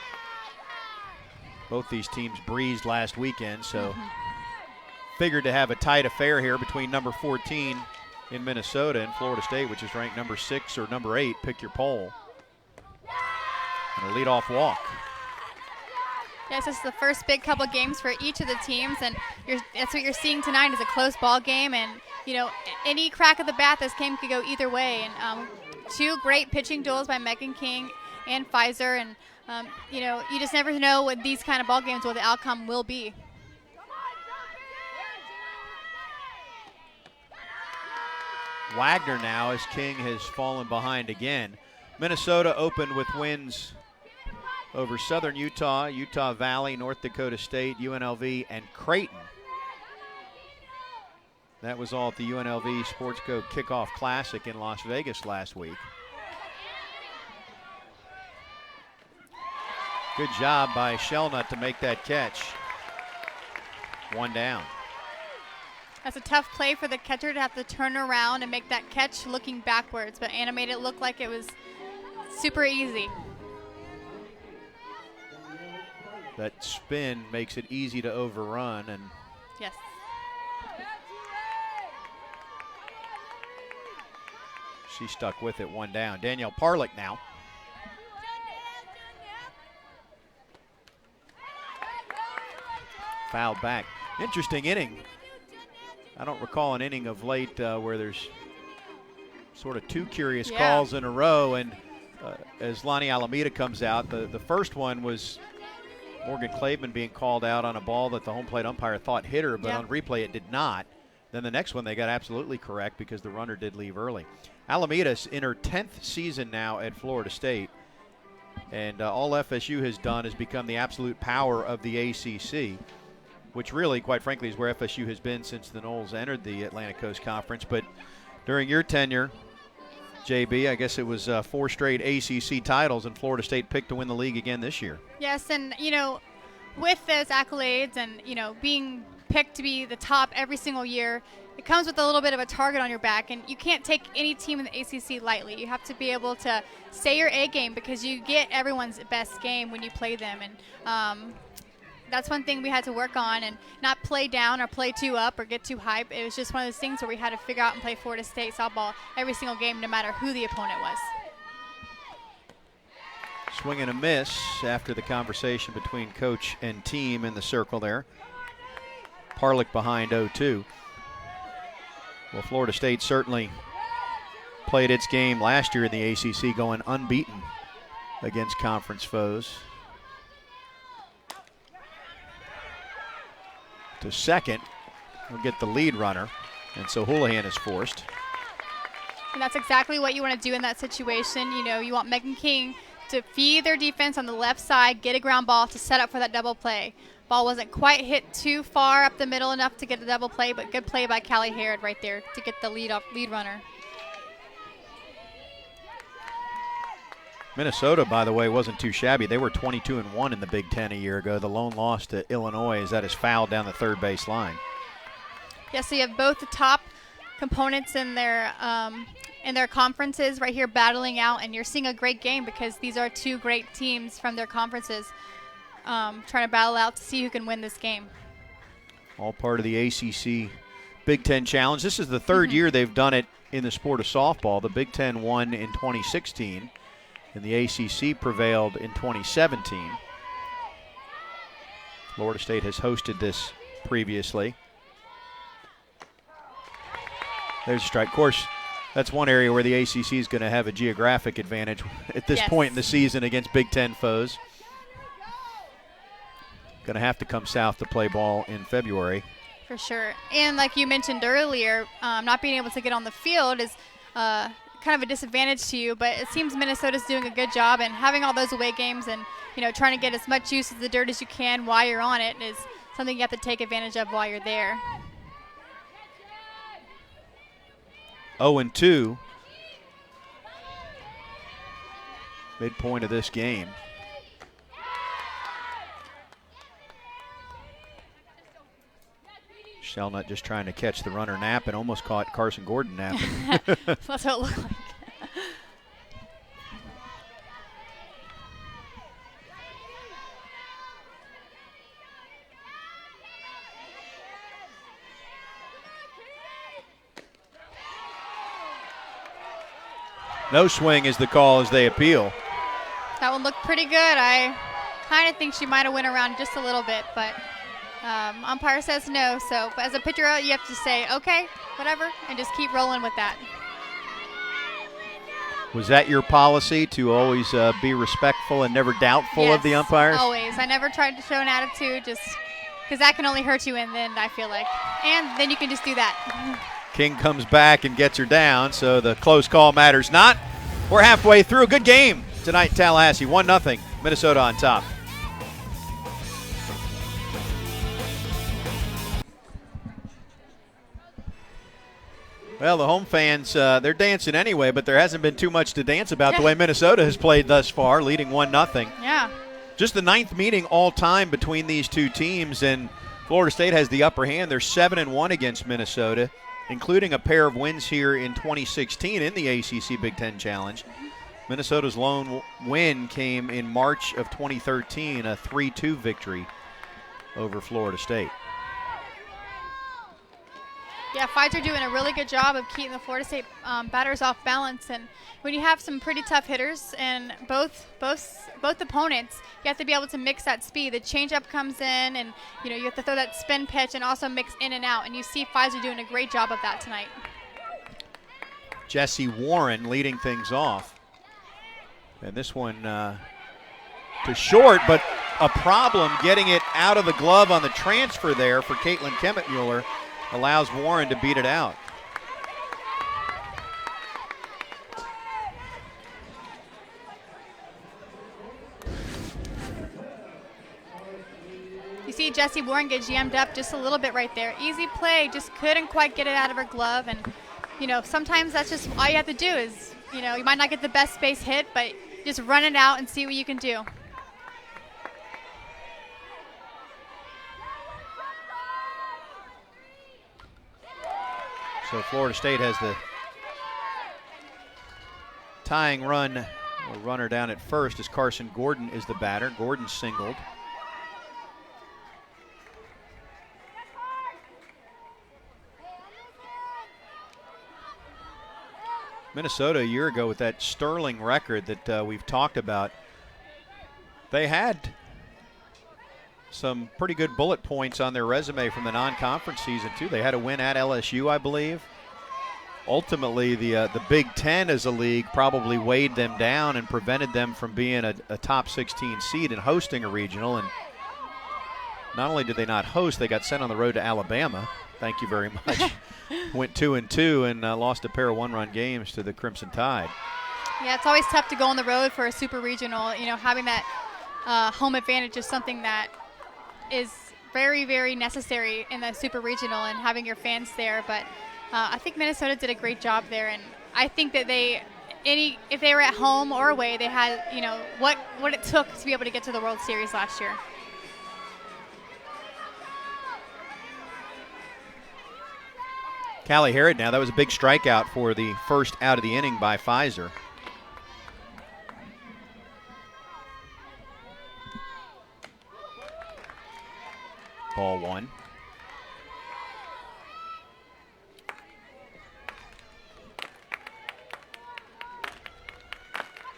A: both these teams breezed last weekend, so figured to have a tight affair here between number 14 in Minnesota and Florida State, which is ranked number 6 or number 8, pick your poll. And a leadoff walk.
B: Yes, this is the first big couple games for each of the teams, and that's what you're seeing tonight is a close ball game. And any crack of the bat, this game could go either way. And two great pitching duels by Megan King and Pfizer, and you just never know with these kind of ball games what the outcome will be.
A: Wagner now as King has fallen behind again. Minnesota opened with wins over Southern Utah, Utah Valley, North Dakota State, UNLV, and Creighton. That was all at the UNLV Sports Code Kickoff Classic in Las Vegas last week. Good job by Shellnut to make that catch. One down.
B: That's a tough play for the catcher to have to turn around and make that catch looking backwards, but Anna made it look like it was super easy.
A: That spin makes it easy to overrun, and
B: yes.
A: She stuck with it, one down. Danielle Parlick now. Fouled back. Interesting inning. I don't recall an inning of late where there's sort of two curious calls in a row, and as Lonnie Alameda comes out, the first one was Morgan Claveman being called out on a ball that the home plate umpire thought hit her, but on replay it did not. Then the next one they got absolutely correct because the runner did leave early. Alameda's in her 10th season now at Florida State, and all FSU has done is become the absolute power of the ACC, which really, quite frankly, is where FSU has been since the Noles entered the Atlantic Coast Conference. But during your tenure, JB, I guess it was 4 straight ACC titles, and Florida State picked to win the league again this year.
B: Yes, and, you know, with those accolades and, you know, being picked to be the top every single year, it comes with a little bit of a target on your back, and you can't take any team in the ACC lightly. You have to be able to say your A game because you get everyone's best game when you play them, and that's one thing we had to work on, and not play down or play too up or get too hype. It was just one of those things where we had to figure out and play Florida State softball every single game, no matter who the opponent was.
A: Swing and a miss after the conversation between coach and team in the circle there. Parlick behind 0-2. Well, Florida State certainly played its game last year in the ACC, going unbeaten against conference foes. To second, we'll get the lead runner, and so Houlihan is forced.
B: And that's exactly what you want to do in that situation. You know, you want Megan King to feed their defense on the left side, get a ground ball to set up for that double play. Ball wasn't quite hit too far up the middle enough to get a double play, but good play by Callie Harrod right there to get the lead runner.
A: Minnesota, by the way, wasn't too shabby. They were 22-1 in the Big Ten a year ago. The lone loss to Illinois is that is fouled down the third base line.
B: Yes, so you have both the top components in their conferences right here battling out, and you're seeing a great game because these are two great teams from their conferences trying to battle out to see who can win this game.
A: All part of the ACC Big Ten Challenge. This is the third year they've done it in the sport of softball. The Big Ten won in 2016. And the ACC prevailed in 2017. Florida State has hosted this previously. There's a strike. Of course, that's one area where the ACC is going to have a geographic advantage at this point in the season against Big Ten foes. Going to have to come south to play ball in February.
B: For sure. And like you mentioned earlier, not being able to get on the field is kind of a disadvantage to you, but it seems Minnesota's doing a good job, and having all those away games and, you know, trying to get as much use of the dirt as you can while you're on it is something you have to take advantage of while you're there.
A: 0-2. Midpoint of this game. Shellnut just trying to catch the runner napping, almost caught Carsyn Gordon napping.
B: That's what it looked like.
A: No swing is the call as they appeal.
B: That one looked pretty good. I kind of think she might have went around just a little bit, but umpire says no. So but as a pitcher, you have to say, okay, whatever, and just keep rolling with that.
A: Was that your policy, to always be respectful and never doubtful of the umpires?
B: Always. I never tried to show an attitude, just because that can only hurt you in the end, I feel like. And then you can just do that.
A: King comes back and gets her down, so the close call matters not. We're halfway through. A good game tonight in Tallahassee, 1-0. Minnesota on top. Well, the home fans, they're dancing anyway, but there hasn't been too much to dance about the way Minnesota has played thus far, leading 1-0.
B: Yeah.
A: Just the 9th meeting all time between these two teams, and Florida State has the upper hand. They're 7-1 against Minnesota, including a pair of wins here in 2016 in the ACC Big Ten Challenge. Minnesota's lone win came in March of 2013, a 3-2 victory over Florida State.
B: Yeah, Fides are doing a really good job of keeping the Florida State batters off balance. And when you have some pretty tough hitters and both opponents, you have to be able to mix that speed. The changeup comes in, and you have to throw that spin pitch and also mix in and out. And you see Fides are doing a great job of that tonight.
A: Jesse Warren leading things off. And this one to short, but a problem getting it out of the glove on the transfer there for Caitlin Kemet-Mueller allows Warren to beat it out.
B: You see Jesse Warren get jammed up just a little bit right there. Easy play, just couldn't quite get it out of her glove. And, sometimes that's just all you have to do is, you might not get the best base hit, but just run it out and see what you can do.
A: So Florida State has the tying run, or runner down at first as Carsyn Gordon is the batter. Gordon singled. Minnesota a year ago with that sterling record that we've talked about, they had some pretty good bullet points on their resume from the non-conference season too. They had a win at LSU, I believe. Ultimately, the Big Ten as a league probably weighed them down and prevented them from being a top 16 seed and hosting a regional. And not only did they not host, they got sent on the road to Alabama. Thank you very much. Went 2-2 and lost a pair of one-run games to the Crimson Tide.
B: Yeah, it's always tough to go on the road for a super regional. Having that home advantage is something that is very, very necessary in the super regional and having your fans there. But I think Minnesota did a great job there, and I think that if they were at home or away, they had what it took to be able to get to the World Series last year.
A: Callie Harrod now, that was a big strikeout for the first out of the inning by Pfizer. Ball one.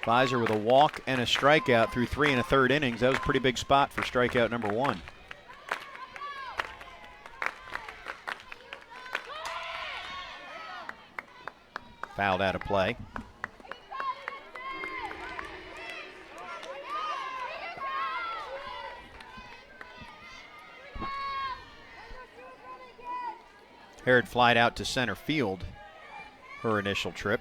A: Pfizer with a walk and a strikeout through 3 1/3 innings. That was a pretty big spot for strikeout number 1. Fouled out of play. Harrod flied out to center field her initial trip.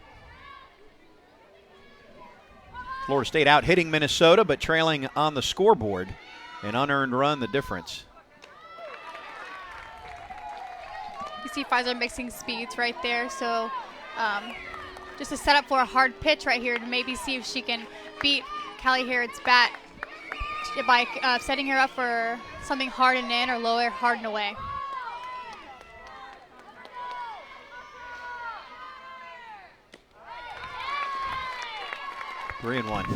A: Florida State out hitting Minnesota, but trailing on the scoreboard. An unearned run, the difference.
B: You see Pfizer mixing speeds right there, so just a setup for a hard pitch right here to maybe see if she can beat Callie Harrod's bat by setting her up for something hard and in or lower hard and away.
A: Three and one.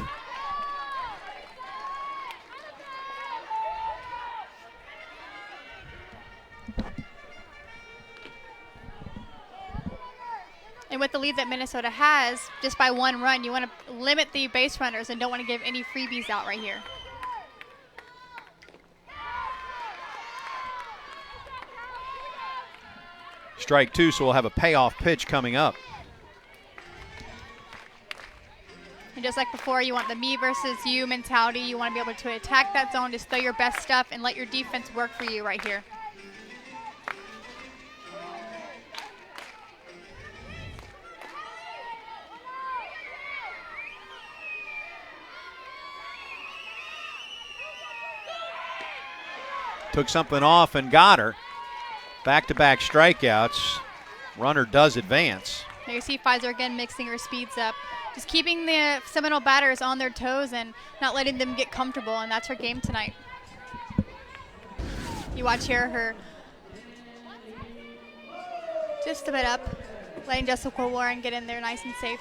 B: And with the lead that Minnesota has, just by 1 run, you want to limit the base runners and don't want to give any freebies out right here.
A: Strike 2, so we'll have a payoff pitch coming up.
B: And just like before, you want the me versus you mentality. You want to be able to attack that zone, just throw your best stuff, and let your defense work for you right here.
A: took something off and got her. Back-to-back strikeouts. Runner does advance.
B: There you see Pfizer again mixing her speeds up. Just keeping the Seminole batters on their toes and not letting them get comfortable, and that's her game tonight. You watch here her just a bit up, letting Jessica Warren get in there nice and safe.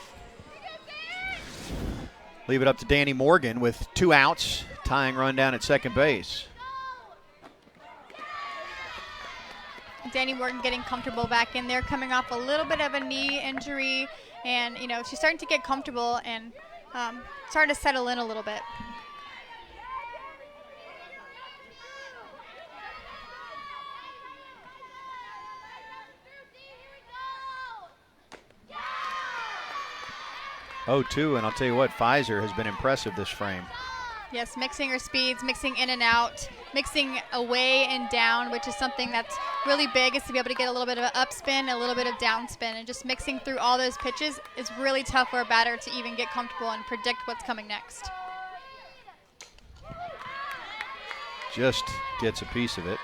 A: Leave it up to Danny Morgan with 2 outs, tying run down at second base.
B: Danny Morgan getting comfortable back in there, coming off a little bit of a knee injury, and you know she's starting to get comfortable and starting to settle in a little bit.
A: Oh, 2, and I'll tell you what, Pfizer has been impressive this frame.
B: Yes, mixing her speeds, mixing in and out, mixing away and down, which is something that's really big, is to be able to get a little bit of an upspin, a little bit of downspin, and just mixing through all those pitches is really tough for a batter to even get comfortable and predict what's coming next.
A: Just gets a piece of it.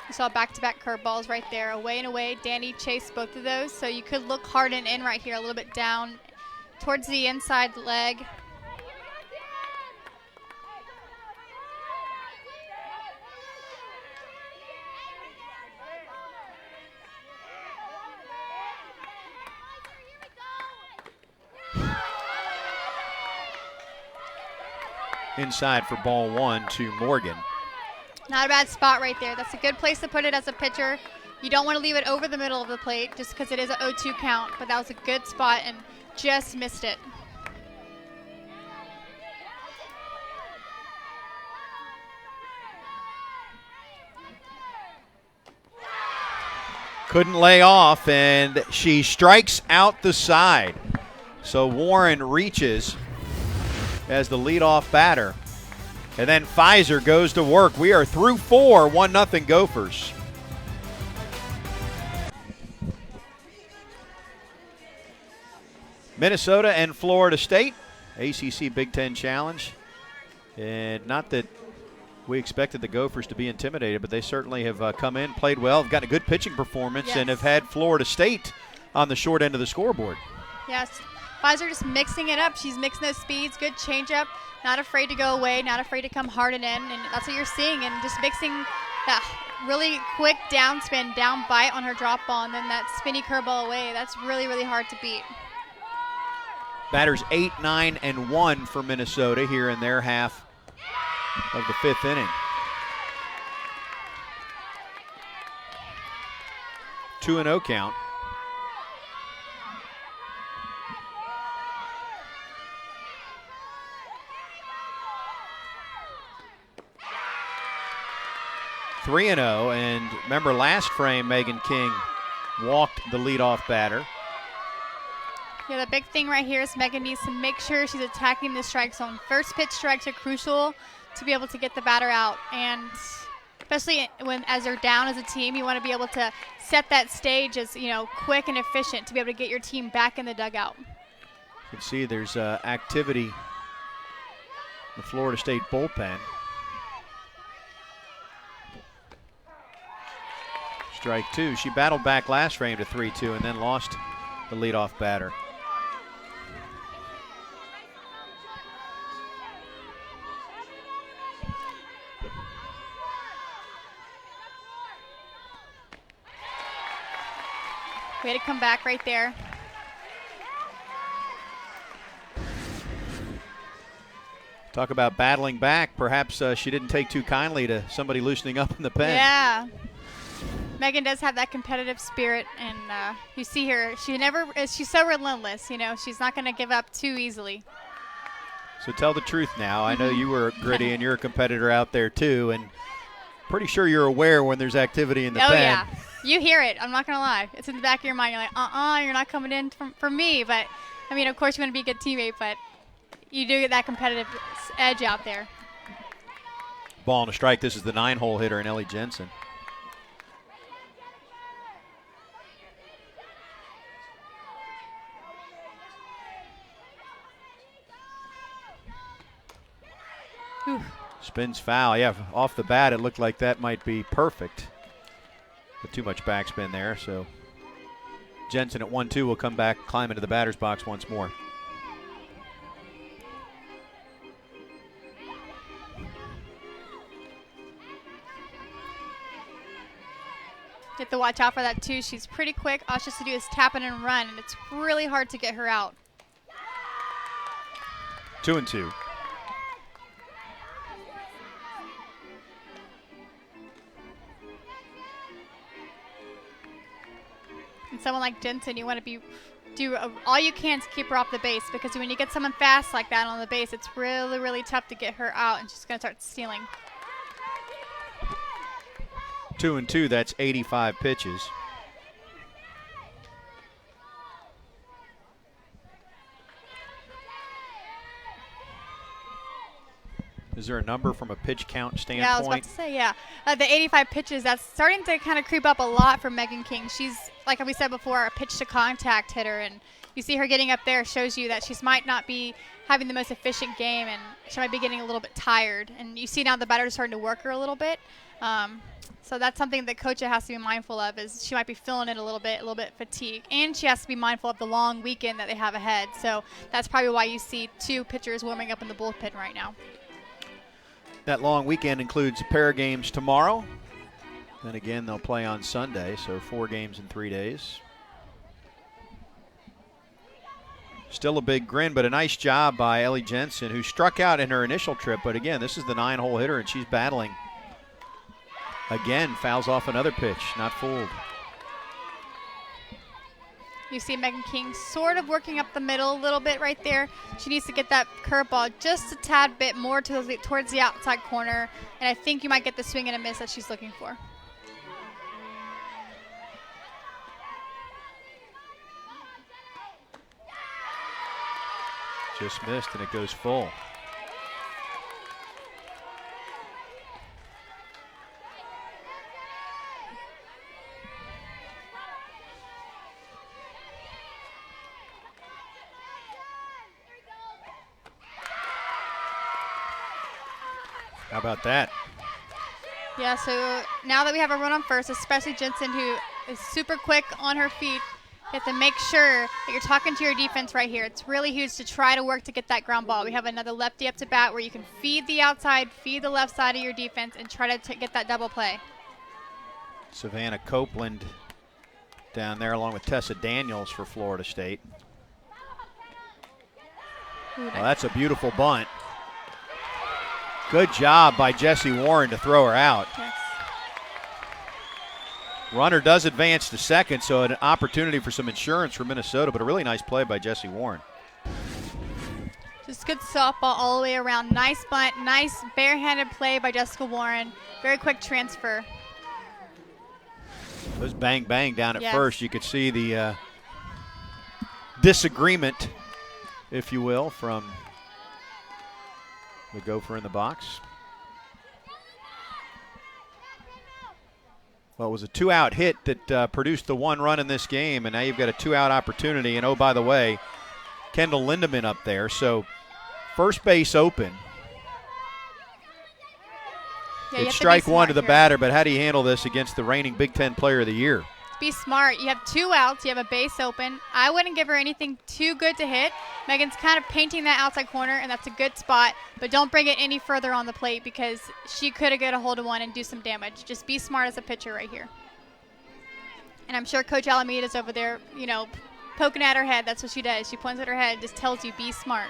B: You saw back-to-back curveballs right there, away and away. Danny chased both of those, so you could look hard and in right here, a little bit down towards the inside leg.
A: Inside for ball 1 to Morgan.
B: Not a bad spot right there. That's a good place to put it as a pitcher. You don't want to leave it over the middle of the plate just because it is an 0-2 count, but that was a good spot and just missed it.
A: Couldn't lay off, and she strikes out the side. So Warren reaches as the leadoff batter. And then Pfizer goes to work. We are through 4, 1-0 Gophers. Minnesota and Florida State, ACC Big Ten Challenge. And not that we expected the Gophers to be intimidated, but they certainly have come in, played well, have gotten a good pitching performance,
B: yes,
A: and have had Florida State on the short end of the scoreboard.
B: Yes, Pfizer just mixing it up. She's mixing those speeds, good changeup, not afraid to go away, not afraid to come hard and in, and that's what you're seeing, and just mixing that really quick down spin, down bite on her drop ball, and then that spinny curveball away. That's really, really hard to beat.
A: Batters 8, 9, and 1 for Minnesota here in their half of the 5th inning. 2-0 count. Three and 0, and remember last frame, Megan King walked the leadoff batter.
B: Yeah, the big thing right here is Megan needs to make sure she's attacking the strike zone. First pitch strikes are crucial to be able to get the batter out, and especially as they're down as a team, you want to be able to set that stage as quick and efficient to be able to get your team back in the dugout.
A: You can see there's activity in the Florida State bullpen. Strike 2. She battled back last frame to 3-2 and then lost the leadoff batter.
B: Way to come back right there.
A: Talk about battling back. Perhaps she didn't take too kindly to somebody loosening up in the pen.
B: Yeah. Megan does have that competitive spirit, and you see her. She's so relentless. She's not going to give up too easily.
A: So tell the truth now. I know you were gritty and you're a competitor out there too, and pretty sure you're aware when there's activity in the pen.
B: Oh yeah, you hear it. I'm not going to lie. It's in the back of your mind. You're like, you're not coming in for me. But I mean, of course, you want to be a good teammate, but you do get that competitive edge out there.
A: Ball and a strike. This is the 9-hole hitter in Ellie Jensen. Spins foul. Yeah, off the bat, it looked like that might be perfect. But too much backspin there, so Jensen at 1-2 will come back, climb into the batter's box once more.
B: You have to watch out for that too. She's pretty quick. All she has to do is tap it and run, and it's really hard to get her out.
A: 2-2.
B: And someone like Jensen, you want to do all you can to keep her off the base, because when you get someone fast like that on the base, it's really, really tough to get her out, and she's going to start stealing.
A: 2-2, that's 85 pitches. Is there a number from a pitch count standpoint?
B: Yeah, I was about to say, yeah. The 85 pitches, that's starting to kind of creep up a lot for Megan King. She's, like we said before, a pitch-to-contact hitter, and you see her getting up there shows you that she might not be having the most efficient game, and she might be getting a little bit tired. And you see now the batter is starting to work her a little bit. So that's something that coach has to be mindful of, is she might be feeling it a little bit fatigued. And she has to be mindful of the long weekend that they have ahead. So that's probably why you see two pitchers warming up in the bullpen right now.
A: That long weekend includes a pair of games tomorrow. Then again, they'll play on Sunday, so 4 games in 3 days. Still a big grin, but a nice job by Ellie Jensen, who struck out in her initial trip. But again, this is the 9-hole hitter, and she's battling. Again, fouls off another pitch, not fooled.
B: You see Megan King sort of working up the middle a little bit right there. She needs to get that curveball just a tad bit more towards the outside corner, and I think you might get the swing and a miss that she's looking for.
A: Just missed, and it goes full. How about that?
B: Yeah, so now that we have a run on first, especially Jensen, who is super quick on her feet, you have to make sure that you're talking to your defense right here. It's really huge to try to work to get that ground ball. We have another lefty up to bat where you can feed the outside, feed the left side of your defense, and try to get that double play.
A: Savannah Copeland down there along with Tessa Daniels for Florida State.
B: Ooh,
A: Well, that's a beautiful bunt. Good job by Jessie Warren to throw her out.
B: Yes.
A: Runner does advance to second, so an opportunity for some insurance for Minnesota, but a really nice play by Jessie Warren.
B: Just good softball all the way around. Nice bunt, nice barehanded play by Jessica Warren. Very quick transfer.
A: It was bang, bang down at
B: Yes.
A: first. You could see the disagreement, if you will, from the gopher in the box. Well, it was a 2-out hit that produced the 1 run in this game, and now you've got a 2-out opportunity. And, oh, by the way, Kendall Lindemann up there. So first base open.
B: Yeah, you
A: It's
B: have to be
A: strike one
B: smart
A: to the
B: here.
A: batter, but how do you handle this against the reigning Big Ten Player of the Year?
B: Be smart. You have 2 outs. You have a base open. I wouldn't give her anything too good to hit. Megan's kind of painting that outside corner, and that's a good spot. But don't bring it any further on the plate, because she could have got a hold of one and do some damage. Just be smart as a pitcher right here. And I'm sure Coach Alameda's over there, you know, poking at her head. That's what she does. She points at her head and just tells you, be smart.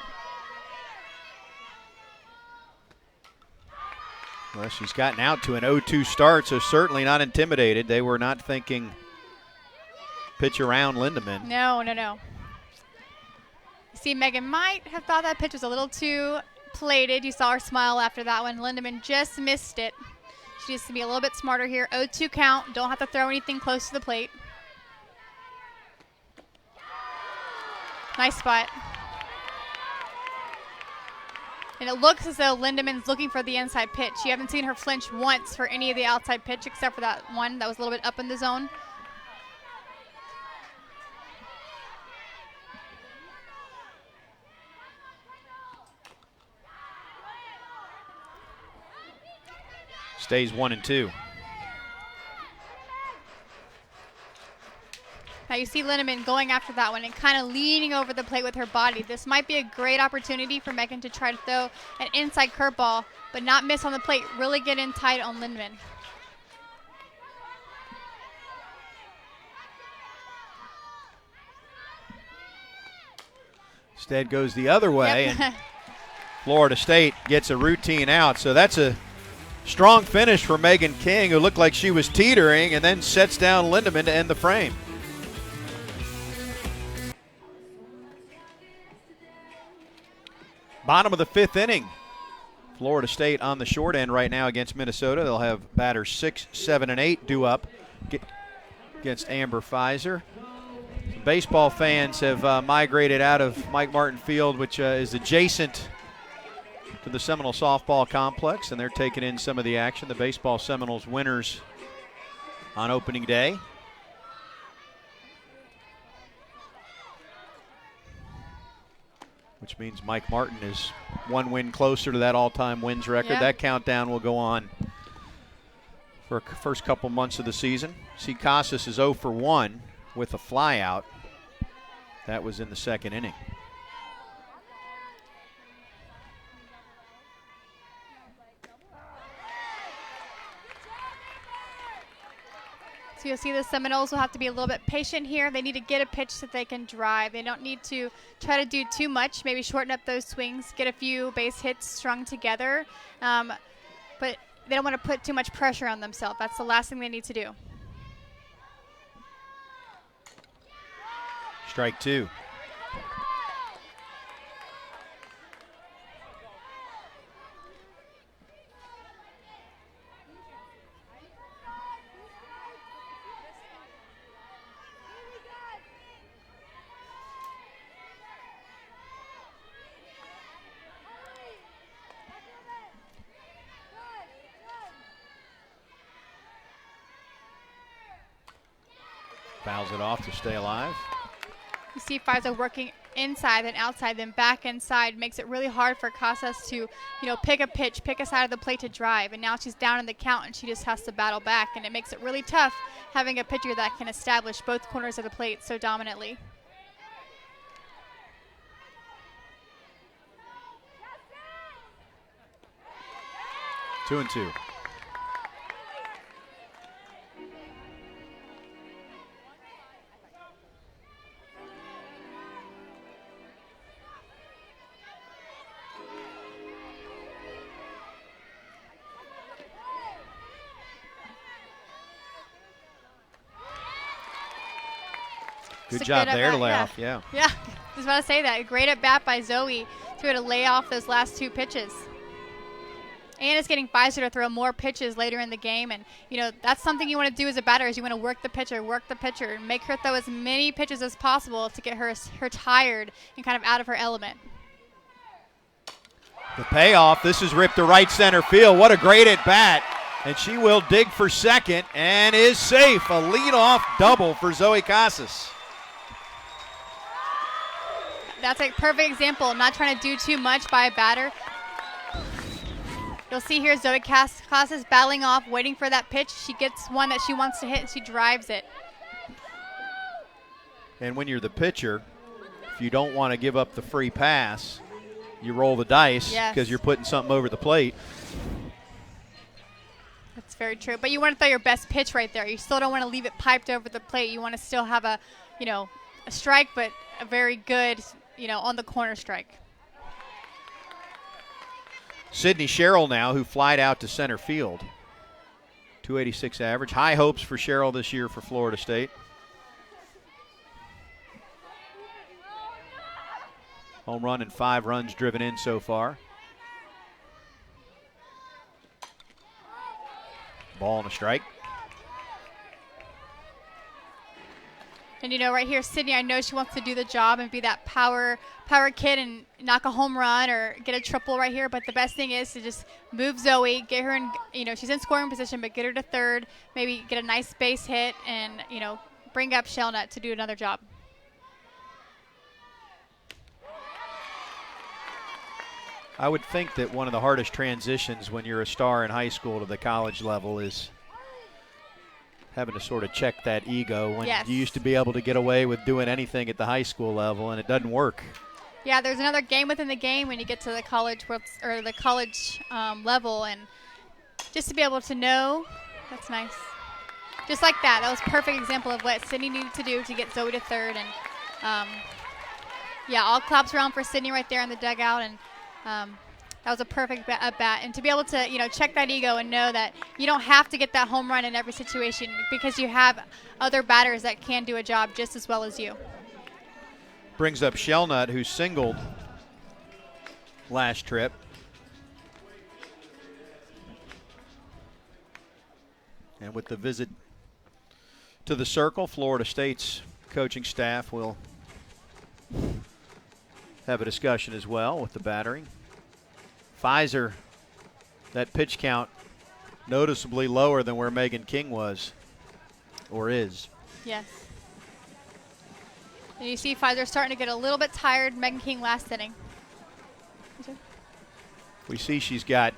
A: Well, she's gotten out to an 0-2 start, so certainly not intimidated. They were not thinking pitch around Lindemann.
B: No. You see, Megan might have thought that pitch was a little too plated. You saw her smile after that one. Lindemann just missed it. She needs to be a little bit smarter here. 0-2 count. Don't have to throw anything close to the plate. Nice spot. And it looks as though Lindemann's looking for the inside pitch. You haven't seen her flinch once for any of the outside pitch except for that one that was a little bit up in the zone.
A: Stays 1-2.
B: Now you see Lindemann going after that one and kind of leaning over the plate with her body. This might be a great opportunity for Megan to try to throw an inside curveball, but not miss on the plate. Really get in tight on Lindemann.
A: Instead goes the other way, and Florida State gets a routine out. So that's a strong finish for Megan King, who looked like she was teetering and then sets down Lindemann to end the frame. Bottom of the 5th inning. Florida State on the short end right now against Minnesota. They'll have batters 6, 7, and 8 due up against Amber Pfizer. Some baseball fans have migrated out of Mike Martin Field, which is adjacent to the Seminole softball complex, and they're taking in some of the action. The baseball Seminoles winners on opening day. Which means Mike Martin is 1 win closer to that all-time wins record.
B: Yeah.
A: That countdown will go on for the first couple months of the season. See, Casas is 0 for 1 with a flyout. That was in the 2nd inning.
B: So you'll see the Seminoles will have to be a little bit patient here. They need to get a pitch that they can drive. They don't need to try to do too much, maybe shorten up those swings, get a few base hits strung together. But they don't want to put too much pressure on themselves. That's the last thing they need to do.
A: Strike 2. Fouls it off to stay alive.
B: You see Pfizer working inside, then outside, then back inside. Makes it really hard for Casas to, pick a pitch, pick a side of the plate to drive. And now she's down in the count, and she just has to battle back. And it makes it really tough having a pitcher that can establish both corners of the plate so dominantly.
A: Two and two. Good job there to lay off, yeah.
B: Yeah, I was about to say that. Great at bat by Zoe to be able to lay off those last 2 pitches. And it's getting Pfizer to throw more pitches later in the game. And, that's something you want to do as a batter is you want to work the pitcher, and make her throw as many pitches as possible to get her tired and kind of out of her element.
A: The payoff, this is ripped to right center field. What a great at bat. And she will dig for second and is safe. A leadoff double for Zoe Casas.
B: That's a perfect example of not trying to do too much by a batter. You'll see here Zoe Casas battling off, waiting for that pitch. She gets one that she wants to hit, and she drives it.
A: And when you're the pitcher, if you don't want to give up the free pass, you roll the dice because you're putting something over the plate.
B: That's very true. But you want to throw your best pitch right there. You still don't want to leave it piped over the plate. You want to still have a strike, but a very good, on the corner strike.
A: Sydney Sherrill now, who flied out to center field. 286 average. High hopes for Sherrill this year for Florida State. Home run and 5 runs driven in so far. Ball and a strike.
B: And right here, Sydney, I know she wants to do the job and be that power kid and knock a home run or get a triple right here. But the best thing is to just move Zoe, get her in, she's in scoring position, but get her to third, maybe get a nice base hit and, bring up Shellnut to do another job.
A: I would think that one of the hardest transitions when you're a star in high school to the college level is having to sort of check that ego when
B: Yes.
A: you used to be able to get away with doing anything at the high school level, and it doesn't work.
B: Yeah, there's another game within the game when you get to the college level, and just to be able to know, that's nice. Just like that. That was a perfect example of what Sydney needed to do to get Zoe to third. And, yeah, all claps around for Sydney right there in the dugout. And that was a perfect at bat. And to be able to, check that ego and know that you don't have to get that home run in every situation because you have other batters that can do a job just as well as you.
A: Brings up Shellnut, who singled last trip. And with the visit to the circle, Florida State's coaching staff will have a discussion as well with the battering. Pfizer, that pitch count noticeably lower than where Megan King was or is.
B: Yes. And you see Pfizer starting to get a little bit tired. Megan King last inning.
A: We see she's got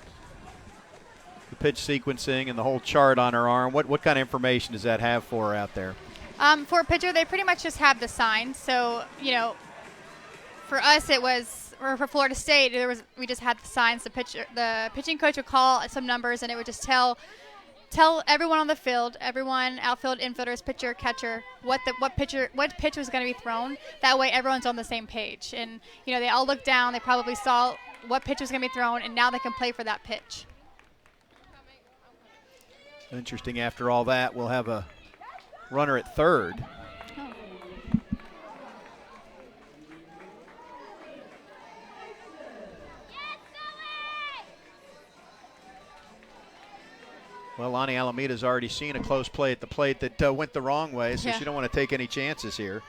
A: the pitch sequencing and the whole chart on her arm. What kind of information does that have for her out there?
B: For a pitcher, they pretty much just have the signs. So, for us it was, or for Florida State, we just had the signs. The pitching coach would call some numbers, and it would just tell everyone on the field, everyone, outfield, infielders, pitcher, catcher, what pitch was going to be thrown. That way everyone's on the same page. And, they all looked down. They probably saw what pitch was going to be thrown, and now they can play for that pitch.
A: Interesting. After all that, we'll have a runner at third.
B: Oh.
A: Well, Lonnie Alameda's already seen a close play at the plate that went the wrong way, so
B: Yeah.
A: she don't want to take any chances here.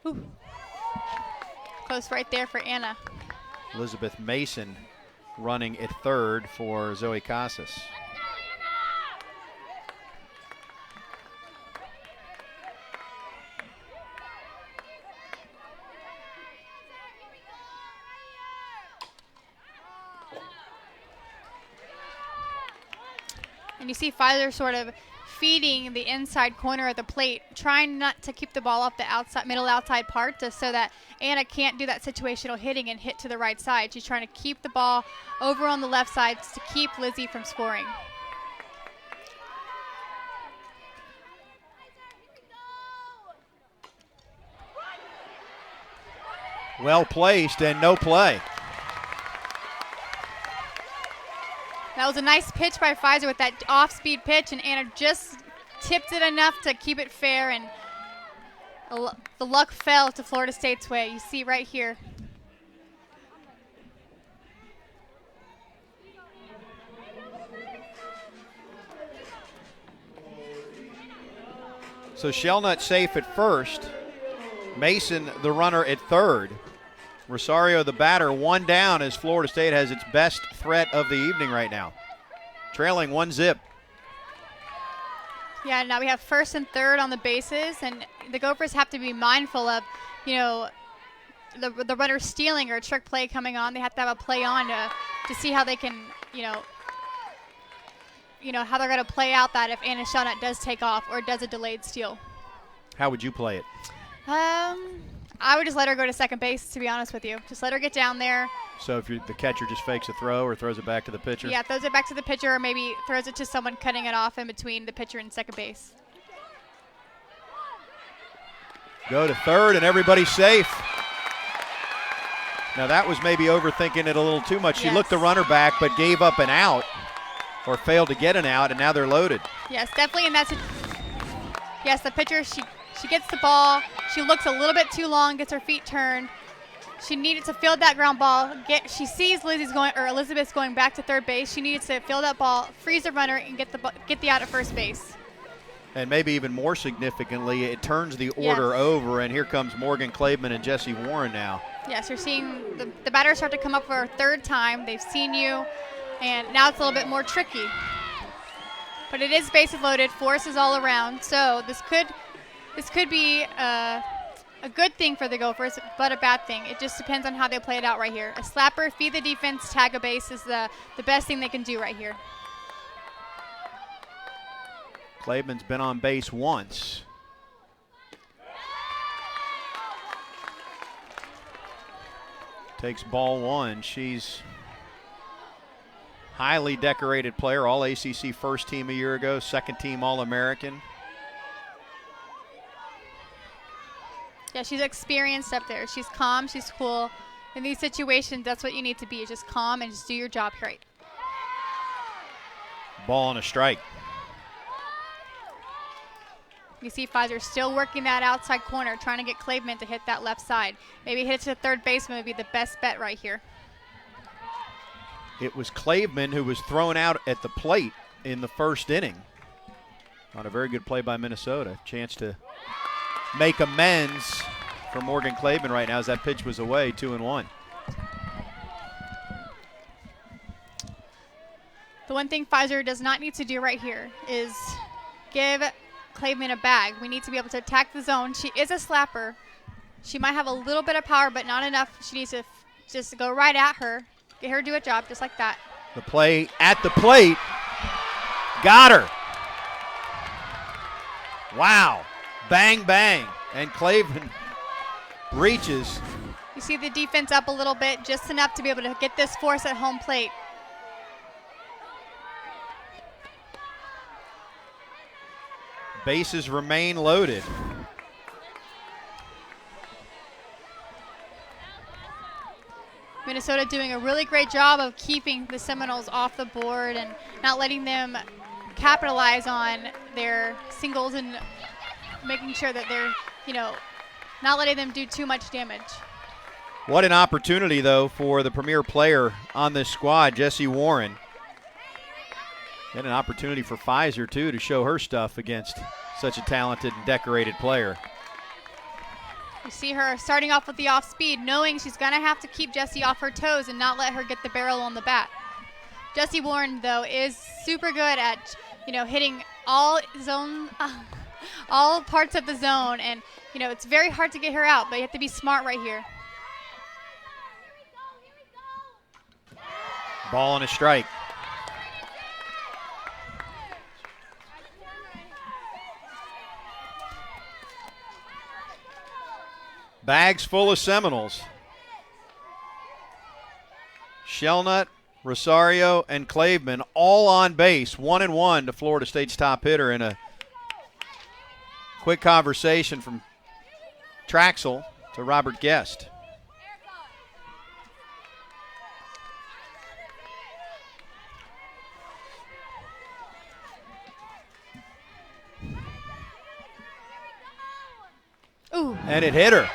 B: Ooh. Close right there for Anna.
A: Elizabeth Mason running at third for Zoe Casas.
B: And you see Pfizer sort of feeding the inside corner of the plate, trying not to keep the ball off the middle outside part, just so that Anna can't do that situational hitting and hit to the right side. She's trying to keep the ball over on the left side to keep Lizzie from scoring.
A: Well placed and no play.
B: That was a nice pitch by Pfizer with that off-speed pitch, and Anna just tipped it enough to keep it fair, and the luck fell to Florida State's way. You see right here.
A: So Shellnut safe at first. Mason, the runner, at third. Rosario, the batter, one down as Florida State has its best threat of the evening right now. Trailing 1-0.
B: Yeah, now we have first and third on the bases, and the Gophers have to be mindful of, the runner stealing or a trick play coming on. They have to have a play on to see how they can, how they're going to play out that if Anna Shellnut does take off or does a delayed steal.
A: How would you play it?
B: I would just let her go to second base, to be honest with you. Just let her get down there.
A: So if the catcher just fakes a throw or throws it back to the pitcher?
B: Yeah, throws it back to the pitcher, or maybe throws it to someone cutting it off in between the pitcher and second base.
A: Go to third and everybody's safe. Now that was maybe overthinking it a little too much. She
B: Yes.
A: looked the runner back but gave up an out or failed to get an out, and now they're loaded.
B: Yes, definitely in that Yes, the pitcher, she gets the ball. She looks a little bit too long, gets her feet turned. She needed to field that ground ball. She sees Elizabeth's going back to third base. She needed to field that ball, freeze the runner, and get the out at first base.
A: And maybe even more significantly, it turns the order
B: Yes.
A: over, and here comes Morgan Klaveman and Jessie Warren now.
B: Yes, you're seeing the batters start to come up for a third time. They've seen you, and now it's a little bit more tricky. But it is bases loaded, force is all around, so this could be a good thing for the Gophers, but a bad thing. It just depends on how they play it out right here. A slapper, feed the defense, tag a base is the best thing they can do right here.
A: Klaveman's been on base once. Takes ball one. She's highly decorated player, all ACC first team a year ago, second team All-American.
B: Yeah, she's experienced up there. She's calm, she's cool. In these situations, that's what you need to be, just calm and just do your job right.
A: Ball and a strike.
B: You see Pfizer still working that outside corner, trying to get Klaveman to hit that left side. Maybe hit it to the third baseman would be the best bet right here.
A: It was Klaveman who was thrown out at the plate in the first inning. On a very good play by Minnesota. Chance to make amends for Morgan Klaveman right now as that pitch was away, 2-1.
B: The one thing Pfizer does not need to do right here is give Klaveman a bag. We need to be able to attack the zone. She is a slapper. She might have a little bit of power, but not enough. She needs to just go right at her, get her to do a job just like that.
A: The play at the plate. Got her. Wow. Bang, bang. And Klaveman reaches.
B: You see the defense up a little bit, just enough to be able to get this force at home plate.
A: Bases remain loaded.
B: Minnesota doing a really great job of keeping the Seminoles off the board and not letting them capitalize on their singles and making sure that they're, not letting them do too much damage.
A: What an opportunity, though, for the premier player on this squad, Jessie Warren. And an opportunity for Pfizer, too, to show her stuff against such a talented and decorated player.
B: You see her starting off with the off speed, knowing she's going to have to keep Jessie off her toes and not let her get the barrel on the bat. Jessie Warren, though, is super good at, hitting all parts of the zone. And, it's very hard to get her out, but you have to be smart right here.
A: Ball and a strike. Bags full of Seminoles. Shellnut, Rosario, and Klaveman all on base. 1-1 to Florida State's top hitter. In a quick conversation from Traxel to Robert Guest.
B: Ooh.
A: And it hit her.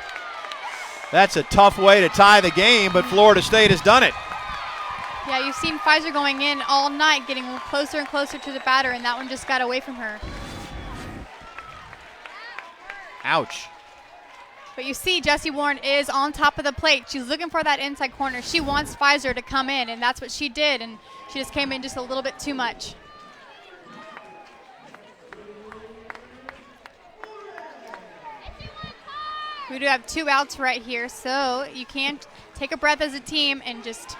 A: That's a tough way to tie the game, but Florida State has done it.
B: Yeah, you've seen Pfizer going in all night, getting closer and closer to the batter, and that one just got away from her.
A: Ouch.
B: But you see Jessie Warren is on top of the plate. She's looking for that inside corner. She wants Pfizer to come in, and that's what she did, and she just came in just a little bit too much. We do have 2 outs right here, so you can take a breath as a team and just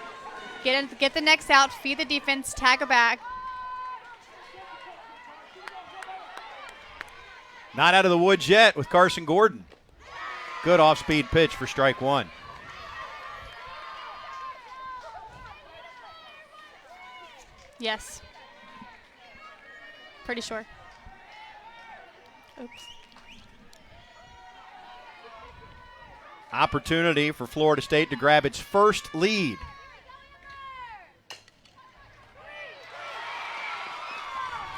B: get the next out, feed the defense, tag a bag.
A: Not out of the woods yet with Carsyn Gordon. Good off-speed pitch for strike one.
B: Yes. Pretty sure. Oops.
A: Opportunity for Florida State to grab its first lead.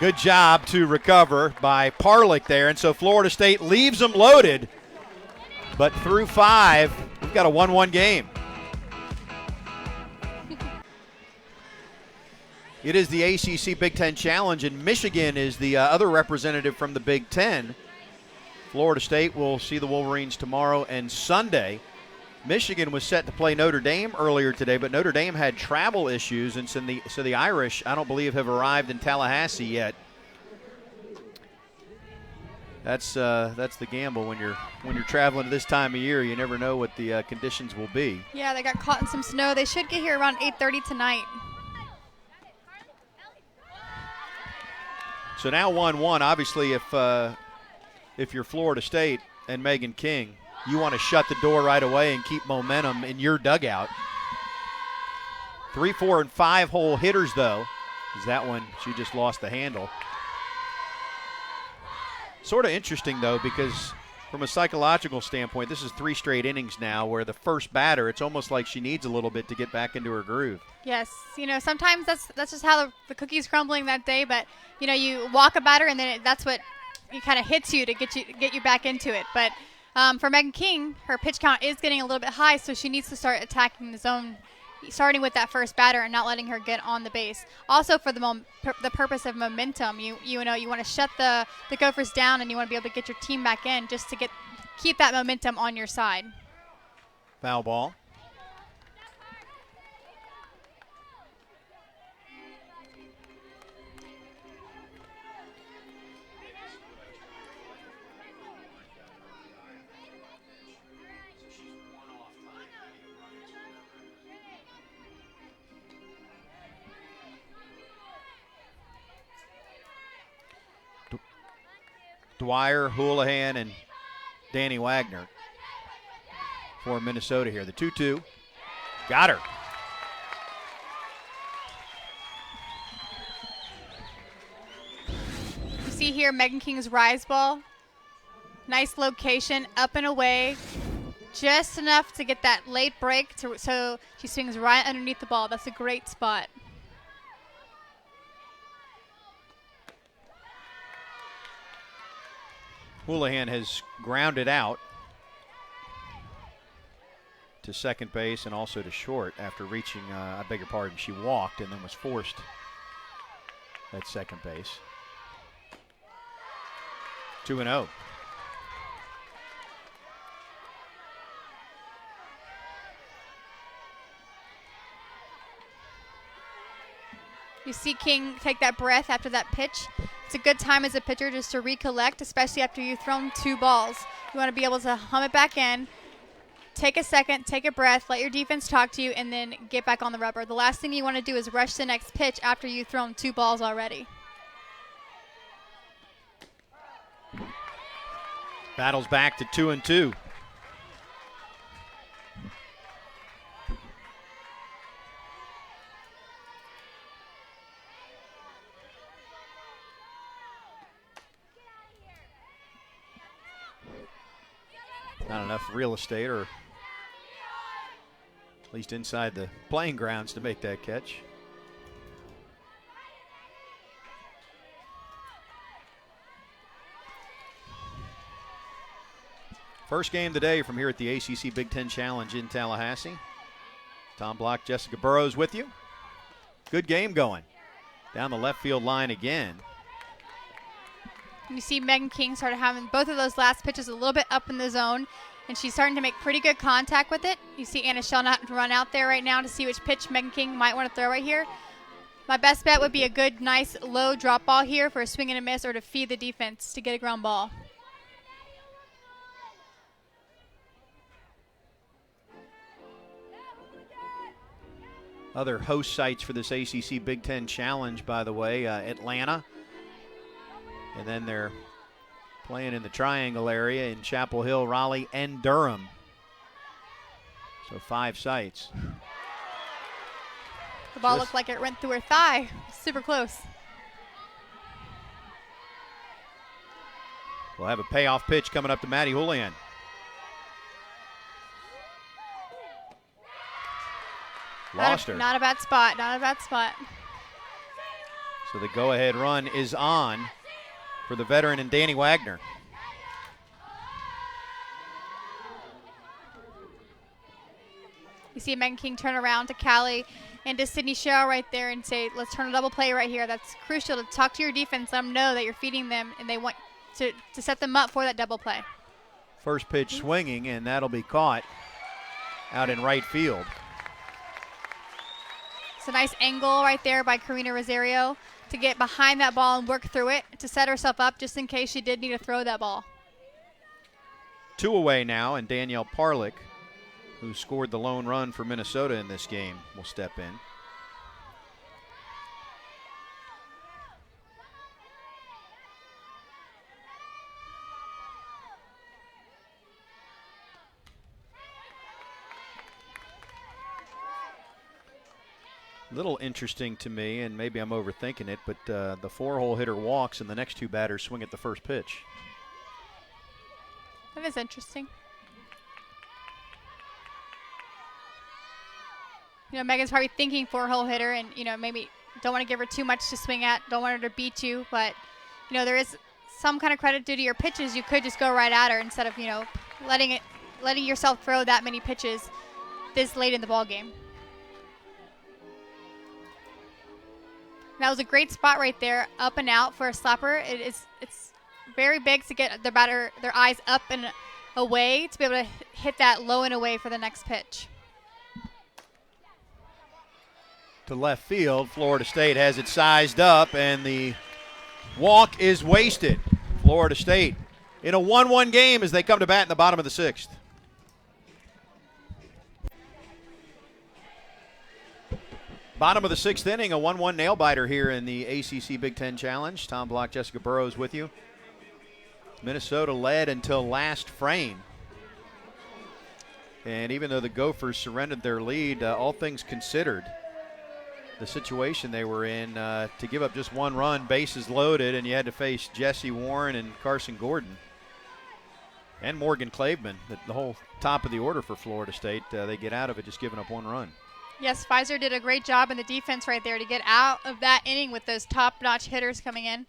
A: Good job to recover by Parlick there, and so Florida State leaves them loaded, but through 5, we've got a 1-1 game. It is the ACC Big Ten Challenge, and Michigan is the other representative from the Big Ten. Florida State will see the Wolverines tomorrow and Sunday. Michigan was set to play Notre Dame earlier today, but Notre Dame had travel issues, and so the Irish, I don't believe, have arrived in Tallahassee yet. That's the gamble when you're traveling this time of year. You never know what the conditions will be.
B: Yeah, they got caught in some snow. They should get here around 8:30 tonight.
A: So now 1-1. Obviously, if you're Florida State and Megan King, you want to shut the door right away and keep momentum in your dugout. 3, 4, and 5 hole hitters, though, is that one she just lost the handle. Sort of interesting, though, because from a psychological standpoint, this is 3 straight innings now where the first batter, it's almost like she needs a little bit to get back into her groove.
B: Yes, sometimes that's just how the cookie's crumbling that day, but, you walk a batter and then that's what it kind of hits you to get you back into it. But for Megan King, her pitch count is getting a little bit high, so she needs to start attacking the zone, starting with that first batter and not letting her get on the base. Also for the purpose of momentum, you want to shut the Gophers down and you want to be able to get your team back in just to keep that momentum on your side.
A: Foul ball. Dwyer, Houlihan, and Danny Wagner for Minnesota here. The 2-2. Got her.
B: You see here Megan King's rise ball. Nice location, up and away. Just enough to get that late break so she swings right underneath the ball. That's a great spot.
A: Houlihan has grounded out to second base and also to short after reaching, I beg your pardon, she walked and then was forced at second base. 2-0.
B: You see King take that breath after that pitch. It's a good time as a pitcher just to recollect, especially after you've thrown 2 balls. You want to be able to hum it back in, take a second, take a breath, let your defense talk to you, and then get back on the rubber. The last thing you want to do is rush the next pitch after you've thrown 2 balls already.
A: Battles back to 2-2. Not enough real estate, or at least inside the playing grounds, to make that catch. First game today from here at the ACC Big Ten Challenge in Tallahassee. Tom Block, Jessica Burrows with you. Good game going. Down the left field line again.
B: You see Megan King started having both of those last pitches a little bit up in the zone, and she's starting to make pretty good contact with it. You see Anna Shellnut run out there right now to see which pitch Megan King might want to throw right here. My best bet would be a good, nice, low drop ball here for a swing and a miss or to feed the defense to get a ground ball.
A: Other host sites for this ACC Big Ten Challenge, by the way, Atlanta. And then they're playing in the Triangle area in Chapel Hill, Raleigh, and Durham. So 5 sites.
B: The ball looked like it went through her thigh. Super close.
A: We'll have a payoff pitch coming up to Maddie Houlihan. Lost her.
B: Not a bad spot. Not a bad spot.
A: So the go-ahead run is on for the veteran and Danny Wagner.
B: You see Megan King turn around to Callie and to Sydney Sherrill right there and say, let's turn a double play right here. That's crucial to talk to your defense, let them know that you're feeding them and they want to set them up for that double play.
A: First pitch swinging, and that'll be caught out in right field.
B: It's a nice angle right there by Karina Rosario. to get behind that ball and work through it to set herself up just in case she did need to throw that ball.
A: 2 away now, and Danielle Parlick, who scored the lone run for Minnesota in this game, will step in. Little interesting to me, and maybe I'm overthinking it, but the 4-hole hitter walks and the next 2 batters swing at the first pitch.
B: That is interesting. Megan's probably thinking 4-hole hitter and, maybe don't want to give her too much to swing at, don't want her to beat you, but, there is some kind of credit due to your pitches. You could just go right at her instead of, letting yourself throw that many pitches this late in the ball game. That was a great spot right there, up and out for a slapper. It's very big to get the batter, their eyes up and away to be able to hit that low and away for the next pitch.
A: To left field, Florida State has it sized up, and the walk is wasted. Florida State in a 1-1 game as they come to bat in the bottom of the 6th. Bottom of the 6th inning, a 1-1 nail-biter here in the ACC Big Ten Challenge. Tom Block, Jessica Burrows with you. Minnesota led until last frame. And even though the Gophers surrendered their lead, all things considered, the situation they were in, to give up just 1 run, bases loaded, and you had to face Jesse Warren and Carsyn Gordon and Morgan Claveman, the whole top of the order for Florida State. They get out of it just giving up 1 run.
B: Yes, Pfizer did a great job in the defense right there to get out of that inning with those top-notch hitters coming in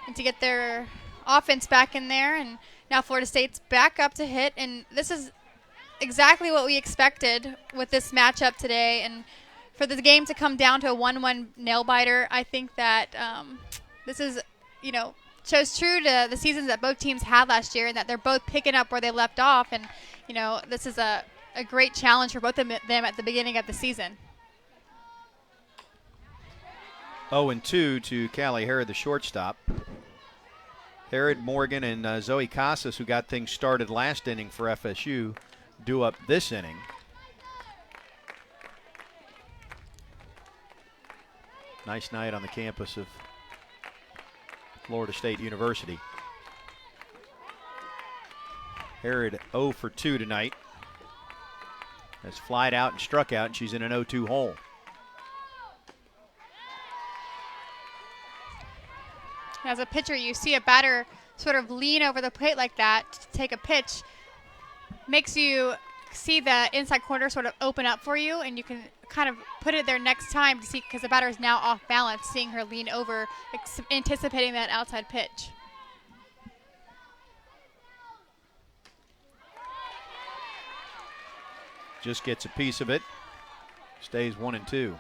B: and to get their offense back in there. And now Florida State's back up to hit, and this is exactly what we expected with this matchup today. And for the game to come down to a 1-1 nail-biter, I think that this is, shows true to the seasons that both teams had last year and that they're both picking up where they left off. And, this is a great challenge for both of them at the beginning of the season.
A: 0-2 to Callie Harrod, the shortstop. Harrod, Morgan, and Zoe Casas, who got things started last inning for FSU, do up this inning. Nice night on the campus of Florida State University. Harrod 0 for 2 tonight. Has flied out and struck out, and she's in an 0-2 hole.
B: As a pitcher, you see a batter sort of lean over the plate like that to take a pitch. Makes you see the inside corner sort of open up for you, and you can kind of put it there next time to see, because the batter is now off balance, seeing her lean over, anticipating that outside pitch.
A: Just gets a piece of it. Stays 1-2.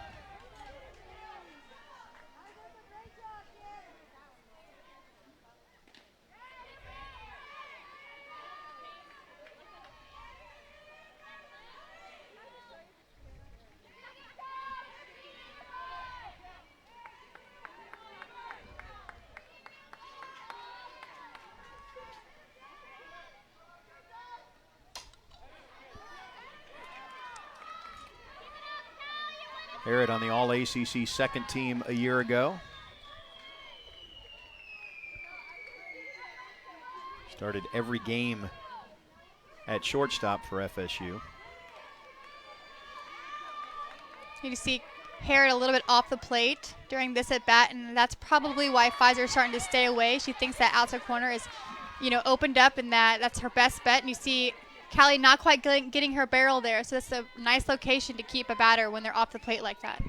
A: Harrod on the All-ACC second team a year ago. Started every game at shortstop for FSU.
B: You see Harrod a little bit off the plate during this at-bat, and that's probably why Pfizer's starting to stay away. She thinks that outside corner is, opened up, and that's her best bet. And you see Callie not quite getting her barrel there, so that's a nice location to keep a batter when they're off the plate like that.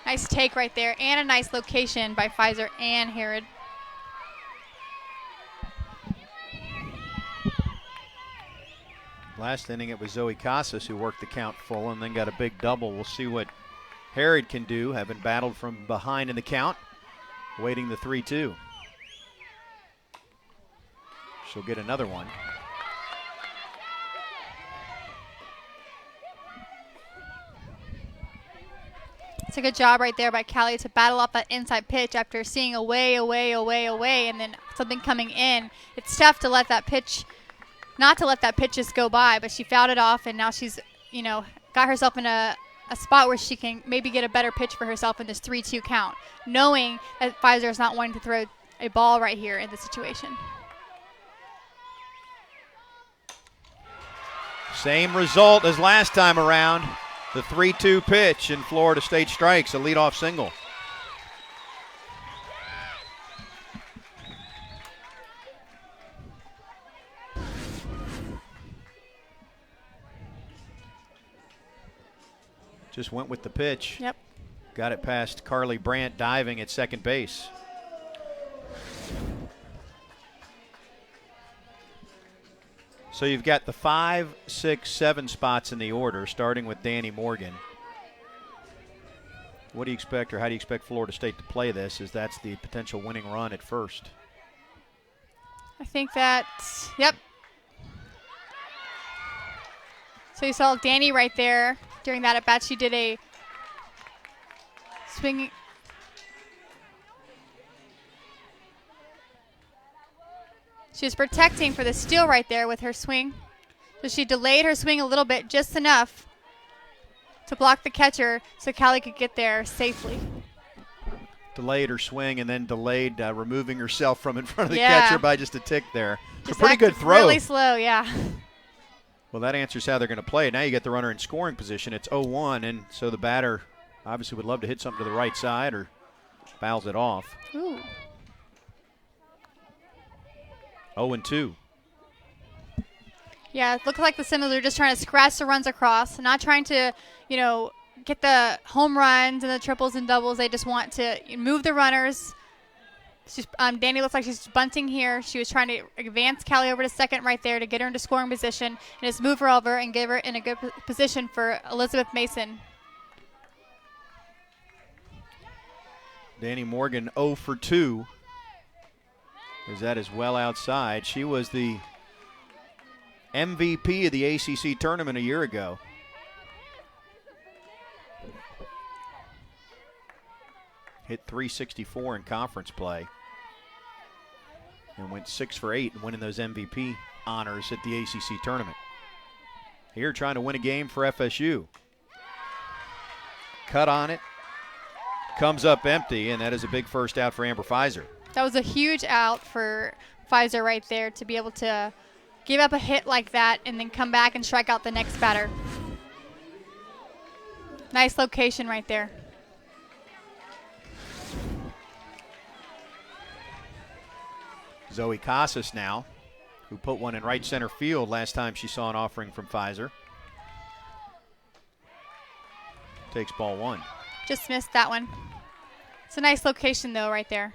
B: Nice take right there, and a nice location by Pfizer and Harrod.
A: Last inning it was Zoe Casas who worked the count full and then got a big double. We'll see what Harrod can do, having battled from behind in the count, waiting the 3-2. She'll get another one.
B: It's a good job right there by Callie to battle off that inside pitch after seeing away, and then something coming in. It's tough to let that pitch, not to let that pitch just go by, but she fouled it off, and now she's, got herself in a spot where she can maybe get a better pitch for herself in this 3-2 count, knowing that Pfizer is not wanting to throw a ball right here in this situation.
A: Same result as last time around. The 3-2 pitch, and Florida State strikes a leadoff single. Just went with the pitch.
B: Yep.
A: Got it past Carly Brandt diving at second base. So you've got the 5, 6, 7 spots in the order, starting with Danny Morgan. What do you expect, or how do you expect Florida State to play this, as that's the potential winning run at first?
B: I think that, yep. So you saw Danny right there during that at bat. She did a swing. She was protecting for the steal right there with her swing. So she delayed her swing a little bit, just enough to block the catcher so Callie could get there safely.
A: Delayed her swing and then delayed removing herself from in front of the catcher by just a tick there. It's a pretty good throw.
B: Really slow, yeah.
A: Well, that answers how they're going to play. Now you get the runner in scoring position. It's 0-1, and so the batter obviously would love to hit something to the right side or fouls it off.
B: Ooh.
A: 0-2.
B: Yeah, it looks like the Seminoles are just trying to scratch the runs across, not trying to, get the home runs and the triples and doubles. They just want to move the runners. Danny looks like she's bunting here. She was trying to advance Callie over to second right there to get her into scoring position and just move her over and give her in a good position for Elizabeth Mason.
A: Danny Morgan 0 for 2. As that is well outside. She was the MVP of the ACC tournament a year ago. Hit .364 in conference play. And went 6 for 8 and winning those MVP honors at the ACC tournament. Here trying to win a game for FSU. Cut on it. Comes up empty, and that is a big first out for Amber Pfizer.
B: That was a huge out for Pfizer right there to be able to give up a hit like that and then come back and strike out the next batter. Nice location right there.
A: Zoe Casas now, who put one in right center field last time she saw an offering from Pfizer. Takes ball 1.
B: Just missed that one. It's a nice location, though, right there.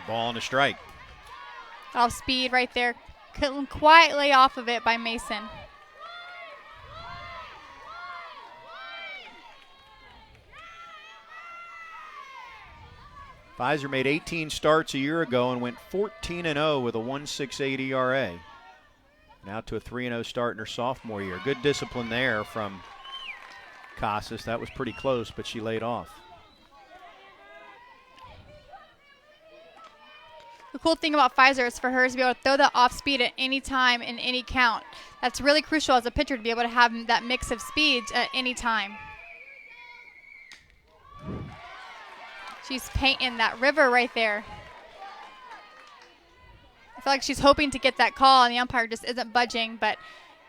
A: Ball and a strike.
B: Off speed right there. Quietly off of it by Mason.
A: Pfizer made 18 starts a year ago and went 14-0 with a 1.68 ERA. Now to a 3-0 start in her sophomore year. Good discipline there from Casas. That was pretty close, but she laid off.
B: The cool thing about Pfizer is for her to be able to throw that off speed at any time in any count. That's really crucial as a pitcher to be able to have that mix of speeds at any time. She's painting that river right there. I feel like she's hoping to get that call, and the umpire just isn't budging. But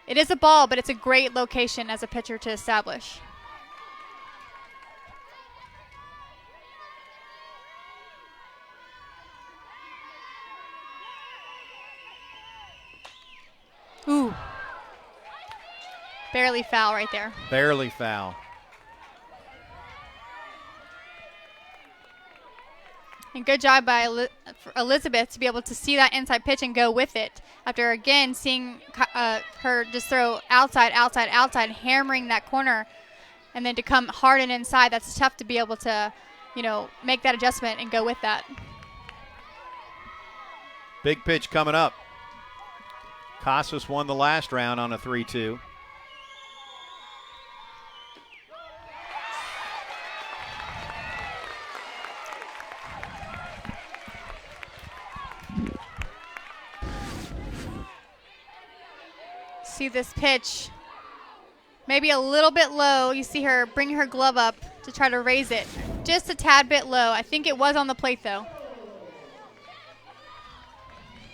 B: it is a ball, but it's a great location as a pitcher to establish. Ooh. Barely foul right there.
A: Barely foul.
B: And good job by Elizabeth to be able to see that inside pitch and go with it. After, again, seeing her just throw outside, outside, outside, hammering that corner, and then to come hard and inside, that's tough to be able to, make that adjustment and go with that.
A: Big pitch coming up. Casas won the last round on a 3-2.
B: See this pitch, maybe a little bit low. You see her bring her glove up to try to raise it, just a tad bit low. I think it was on the plate though.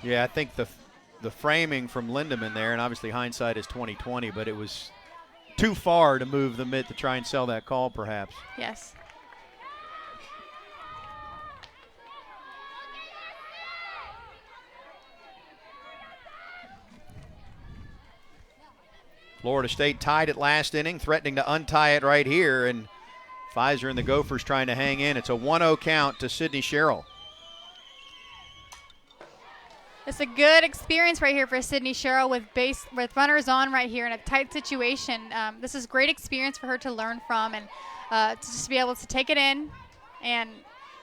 A: Yeah, I think the framing from Lindemann there, and obviously hindsight is 20/20, but it was too far to move the mitt to try and sell that call, perhaps.
B: Yes.
A: Florida State tied it last inning, threatening to untie it right here, and Pfizer and the Gophers trying to hang in. It's a 1-0 count to Sydney Sherrill.
B: It's a good experience right here for Sydney Sherrill with runners on right here in a tight situation. This is great experience for her to learn from and to just be able to take it in and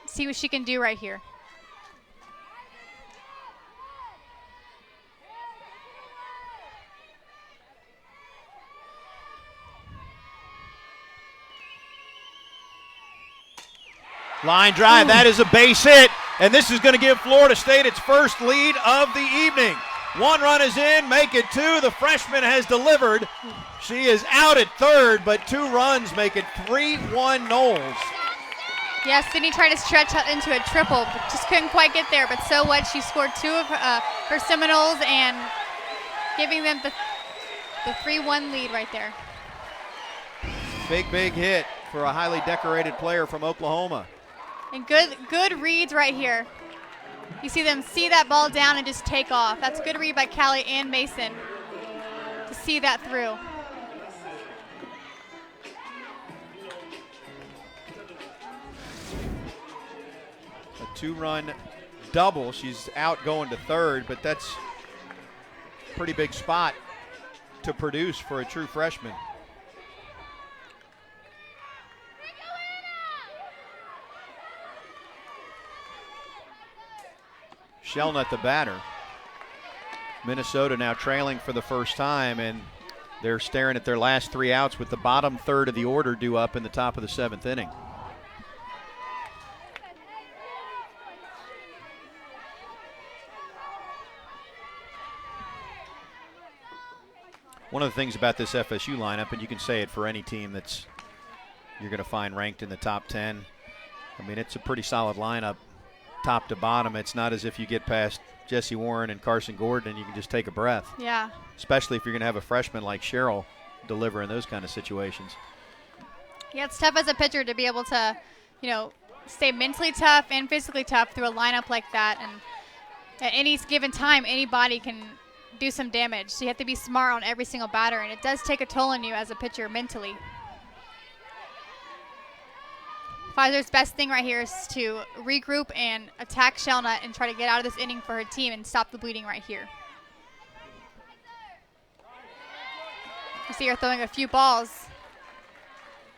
B: see what she can do right here.
A: Line drive, that is a base hit, and this is going to give Florida State its first lead of the evening. 1 run is in, make it 2. The freshman has delivered. She is out at third, but 2 runs make it 3-1 Noles.
B: Yeah, Sydney tried to stretch out into a triple, but just couldn't quite get there. But so what? She scored 2 of her Seminoles and giving them the 3-1 lead right there.
A: Big hit for a highly decorated player from Oklahoma.
B: And good reads right here. You see them see that ball down and just take off. That's a good read by Callie and Mason to see that through.
A: A 2-run double. She's out going to third, but that's a pretty big spot to produce for a true freshman. Shelnut the batter. Minnesota now trailing for the first time, and they're staring at their last 3 outs with the bottom third of the order due up in the top of the 7th inning. One of the things about this FSU lineup, and you can say it for any team that's you're going to find ranked in the top 10, I mean, it's a pretty solid lineup top to bottom. It's not as if you get past Jesse Warren and Carsyn Gordon and you can just take a breath.
B: Yeah.
A: Especially if you're going to have a freshman like Sherrill deliver in those kind of situations.
B: Yeah, it's tough as a pitcher to be able to, stay mentally tough and physically tough through a lineup like that. And at any given time, anybody can do some damage. So you have to be smart on every single batter, and it does take a toll on you as a pitcher mentally. Pfizer's best thing right here is to regroup and attack Shelnut and try to get out of this inning for her team and stop the bleeding right here. You see her throwing a few balls.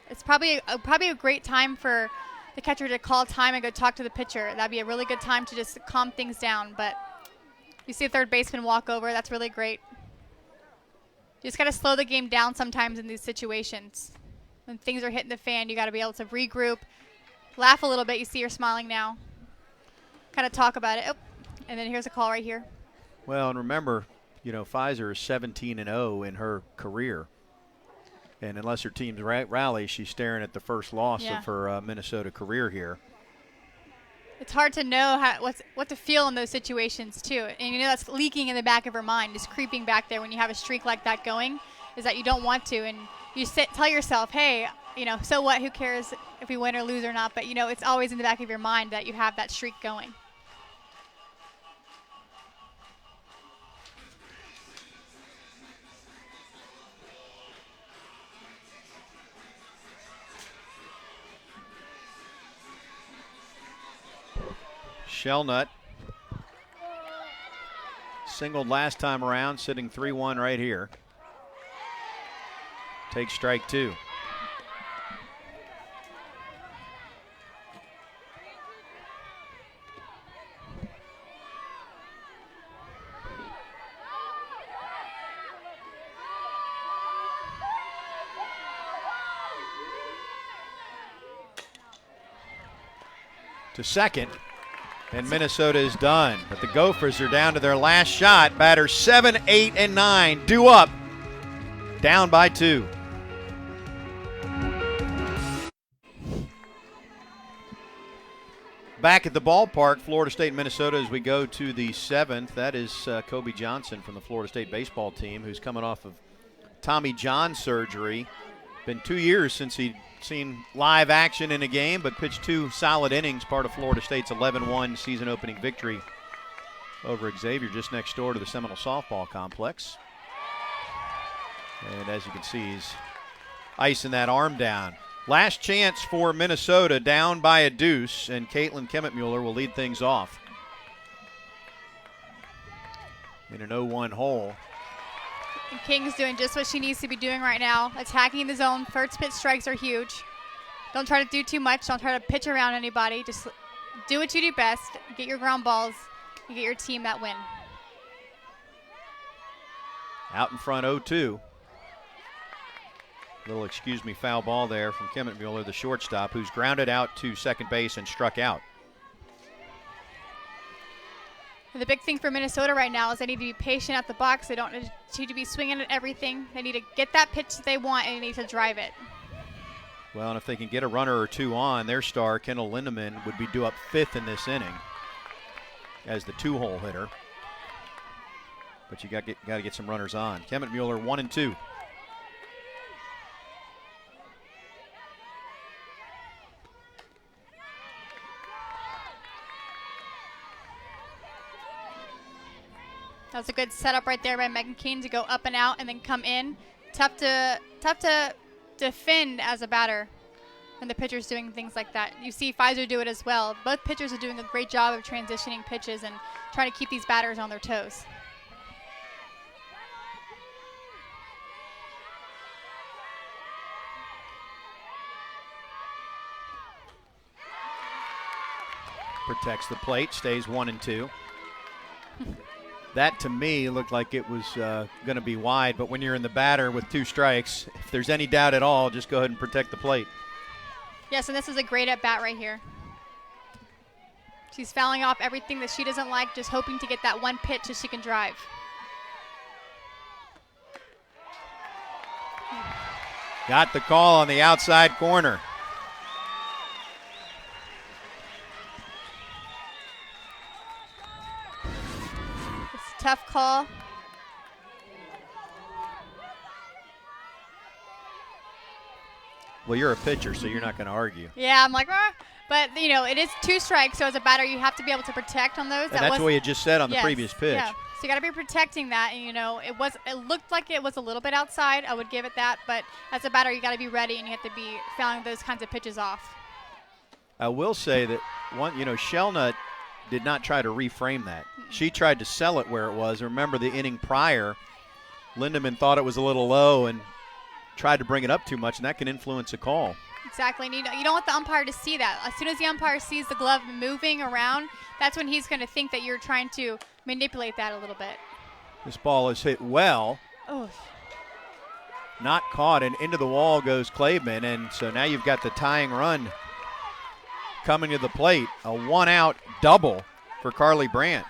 B: It's probably a great time for the catcher to call time and go talk to the pitcher. That'd be a really good time to just calm things down. But you see a third baseman walk over. That's really great. You just got to slow the game down sometimes in these situations. When things are hitting the fan, you got to be able to regroup, laugh a little bit. You see her smiling now. Kind of talk about it. Oh, and then here's a call right here.
A: Well, and remember, Pfizer is 17-0 in her career. And unless her team's rally, she's staring at the first loss of her Minnesota career here.
B: It's hard to know what to feel in those situations, too. And that's leaking in the back of her mind, just creeping back there when you have a streak like that going, is that you don't want to. And you tell yourself, hey, so what? Who cares if we win or lose or not? But, it's always in the back of your mind that you have that streak going.
A: Shellnut singled last time around, sitting 3-1 right here. Takes strike 2. To second, and Minnesota is done. But the Gophers are down to their last shot. Batters 7, 8, and 9 due up, down by 2. Back at the ballpark, Florida State, Minnesota, as we go to the 7th. That is Kobe Johnson from the Florida State baseball team, who's coming off of Tommy John surgery. Been 2 years since he'd seen live action in a game, but pitched 2 solid innings, part of Florida State's 11-1 season opening victory over Xavier, just next door to the Seminole softball complex. And as you can see, he's icing that arm down. Last chance for Minnesota, down by a deuce, and Caitlin Kemetmuller will lead things off in an 0-1 hole.
B: And King's doing just what she needs to be doing right now, attacking the zone. First pitch strikes are huge. Don't try to do too much. Don't try to pitch around anybody. Just do what you do best. Get your ground balls and get your team that win.
A: Out in front 0-2. Little excuse me foul ball there from Kemetmuller, the shortstop, who's grounded out to second base and struck out.
B: And the big thing for Minnesota right now is they need to be patient at the box. They don't need to be swinging at everything. They need to get that pitch that they want, and they need to drive it.
A: Well, and if they can get a runner or 2 on, their star, Kendall Lindemann, would be due up 5th in this inning as the 2-hole hitter. But you got to get some runners on. Kemetmuller 1-2.
B: That was a good setup right there by Megan Keane to go up and out and then come in. Tough to defend as a batter when the pitcher's doing things like that. You see Pfizer do it as well. Both pitchers are doing a great job of transitioning pitches and trying to keep these batters on their toes.
A: Protects the plate, stays 1-2. That, to me, looked like it was going to be wide, but when you're in the batter with 2 strikes, if there's any doubt at all, just go ahead and protect the plate.
B: Yes, and this is a great at-bat right here. She's fouling off everything that she doesn't like, just hoping to get that one pitch so she can drive.
A: Got the call on the outside corner.
B: Tough call.
A: Well, you're a pitcher, so you're not going to argue.
B: Yeah, I'm like, but you know, it is 2 strikes, so as a batter, you have to be able to protect on those.
A: And that's what you just said on the previous pitch.
B: Yeah. So you got to be protecting that, and you know, it looked like it was a little bit outside. I would give it that, but as a batter, you got to be ready, and you have to be fouling those kinds of pitches off.
A: I will say that Shellnut did not try to reframe that. She tried to sell it where it was. Remember the inning prior, Lindemann thought it was a little low and tried to bring it up too much, and that can influence a call.
B: Exactly. And you don't want the umpire to see that. As soon as the umpire sees the glove moving around, that's when he's going to think that you're trying to manipulate that a little bit.
A: This ball is hit well.
B: Oh.
A: Not caught, and into the wall goes Claveman, and so now you've got the tying run coming to the plate. A 1-out double for Carly Brandt.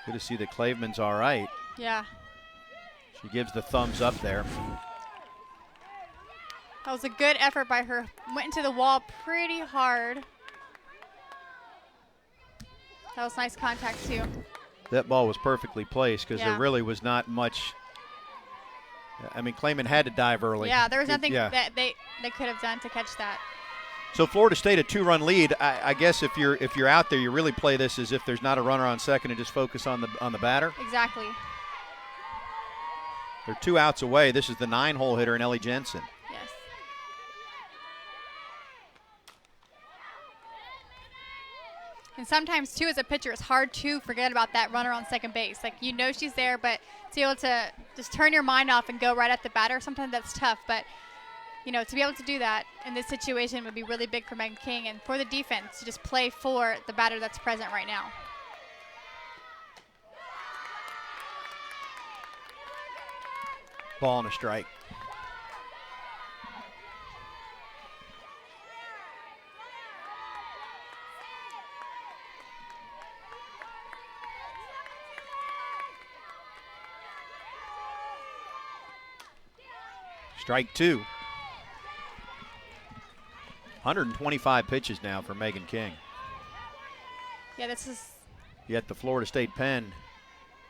A: Good to see that Claveman's all right.
B: Yeah.
A: She gives the thumbs up there.
B: That was a good effort by her. Went into the wall pretty hard. That was nice contact too.
A: That ball was perfectly placed because there really was not much. I mean, Claveman had to dive early.
B: Yeah, there was nothing that they could have done to catch that.
A: So Florida State a 2-run lead. I guess if you're out there, you really play this as if there's not a runner on second and just focus on the batter.
B: Exactly.
A: They're 2 outs away. This is the 9-hole hitter, Ellie Jensen.
B: Yes. And sometimes, too, as a pitcher, it's hard to forget about that runner on second base. Like, you know she's there, but to be able to just turn your mind off and go right at the batter, sometimes that's tough. But, you know, to be able to do that in this situation would be really big for Megan King and for the defense to just play for the batter that's present right now.
A: Ball and a strike. Strike two. 125 pitches now for Megan King.
B: Yeah, this is.
A: Yet the Florida State pen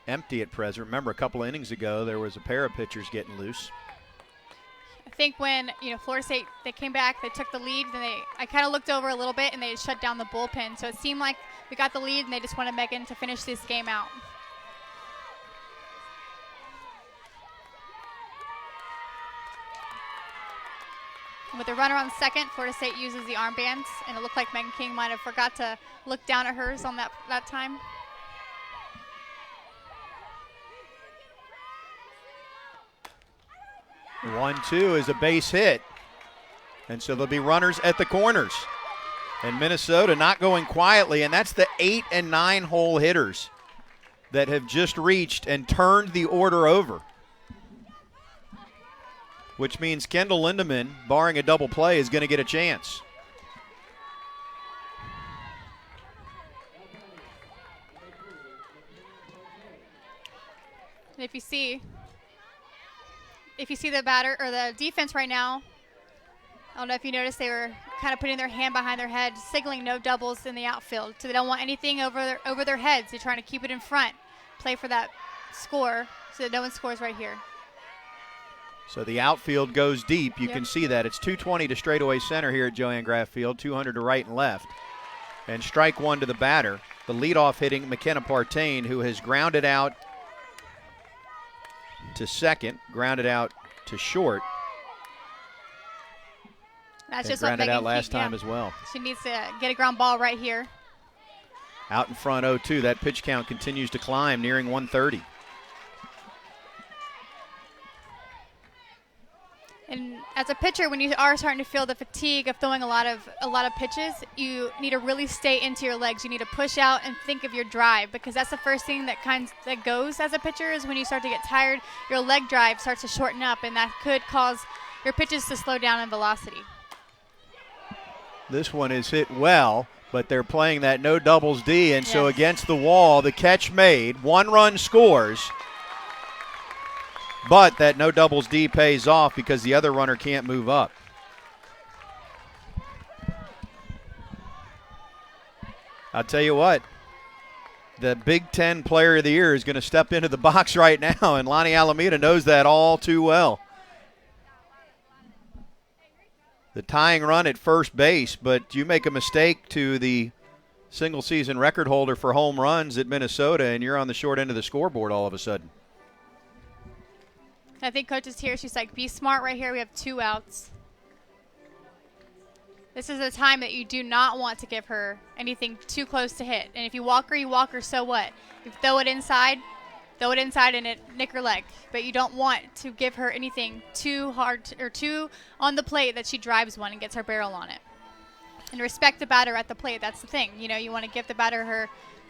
A: empty at present. Remember, a couple of innings ago, there was a pair of pitchers getting loose.
B: I think when, you know, Florida State, they came back, they took the lead, and I kind of looked over a little bit, and they shut down the bullpen. So it seemed like we got the lead, and they just wanted Megan to finish this game out. With the runner on second, Florida State uses the armbands, and it looked like Megan King might have forgot to look down at hers on that time.
A: The 1-2 is a base hit, and so there'll be runners at the corners. And Minnesota not going quietly, and that's the 8 and 9 hole hitters that have just reached and turned the order over, which means Kendall Lindemann, barring a double play, is going to get a chance.
B: And if you see the batter or the defense right now, I don't know if you noticed, they were kind of putting their hand behind their head, signaling no doubles in the outfield. So they don't want anything over their heads. They're trying to keep it in front, play for that score so that no one scores right here.
A: So the outfield goes deep. You can see that. It's 220 to straightaway center here at JoAnne Graf Field, 200 to right and left. And strike one to the batter. The leadoff hitting McKenna Partain, who has grounded out to second, grounded out to short.
B: That's
A: and
B: just what
A: grounded
B: Megan
A: out last
B: King,
A: time as well.
B: She needs to get a ground ball right here.
A: Out in front 0-2. That pitch count continues to climb, nearing 130.
B: And as a pitcher, when you are starting to feel the fatigue of throwing a lot of pitches, you need to really stay into your legs. You need to push out and think of your drive, because that's the first thing that goes as a pitcher is when you start to get tired, your leg drive starts to shorten up, and that could cause your pitches to slow down in velocity.
A: This one is hit well, but they're playing that no doubles D, and so against the wall, the catch made. 1 run scores. But that no doubles D pays off because the other runner can't move up. I'll tell you what, the Big Ten Player of the Year is going to step into the box right now, and Lonnie Alameda knows that all too well. The tying run at first base, but you make a mistake to the single-season record holder for home runs at Minnesota, and you're on the short end of the scoreboard all of a sudden.
B: I think Coach is here. She's like, be smart right here. We have 2 outs. This is a time that you do not want to give her anything too close to hit. And if you walk her, so what? If you throw it inside and it nick her leg. But you don't want to give her anything too hard or too on the plate that she drives one and gets her barrel on it. And respect the batter at the plate. That's the thing. You know, you want to give the batter her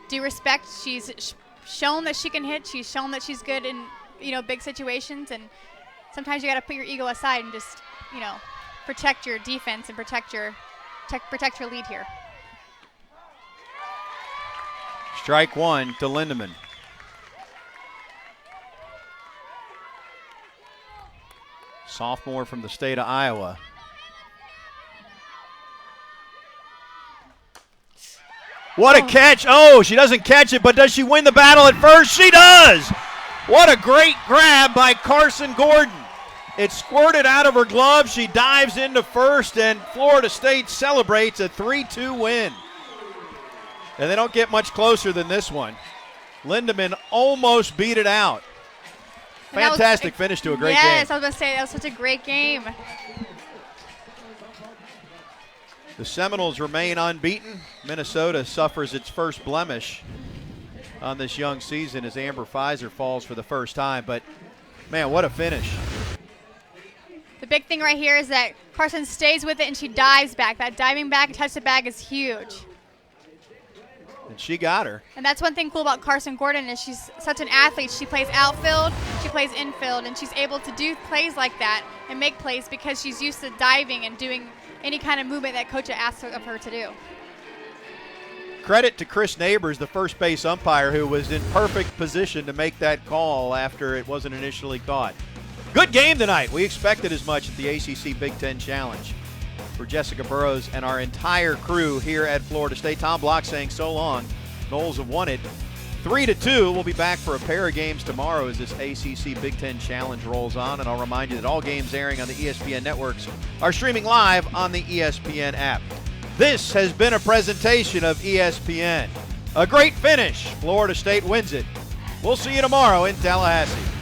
B: due respect. She's shown that she can hit. She's shown that she's good in, you know, big situations, and sometimes you got to put your ego aside and just, you know, protect your defense and protect your lead here.
A: Strike one to Lindemann. Sophomore from the state of Iowa. What a catch. Oh, she doesn't catch it, but does she win the battle at first? She does. What a great grab by Carsyn Gordon. It squirted out of her glove. She dives into first, and Florida State celebrates a 3-2 win. And they don't get much closer than this one. Lindemann almost beat it out. Fantastic finish to a great game.
B: Yes, I was going to say, that was such a great game.
A: The Seminoles remain unbeaten. Minnesota suffers its first blemish on this young season as Amber Pfizer falls for the first time. But, man, what a finish.
B: The big thing right here is that Carsyn stays with it and she dives back. That diving back, touch the bag is huge.
A: And she got her.
B: And that's one thing cool about Carsyn Gordon is she's such an athlete. She plays outfield, she plays infield, and she's able to do plays like that and make plays because she's used to diving and doing any kind of movement that coach asks of her to do.
A: Credit to Chris Neighbors, the first base umpire, who was in perfect position to make that call after it wasn't initially caught. Good game tonight. We expected as much at the ACC Big Ten Challenge. For Jessica Burrows and our entire crew here at Florida State, Tom Block saying so long. Noles have won it 3-2. We'll be back for a pair of games tomorrow as this ACC Big Ten Challenge rolls on. And I'll remind you that all games airing on the ESPN networks are streaming live on the ESPN app. This has been a presentation of ESPN. A great finish. Florida State wins it. We'll see you tomorrow in Tallahassee.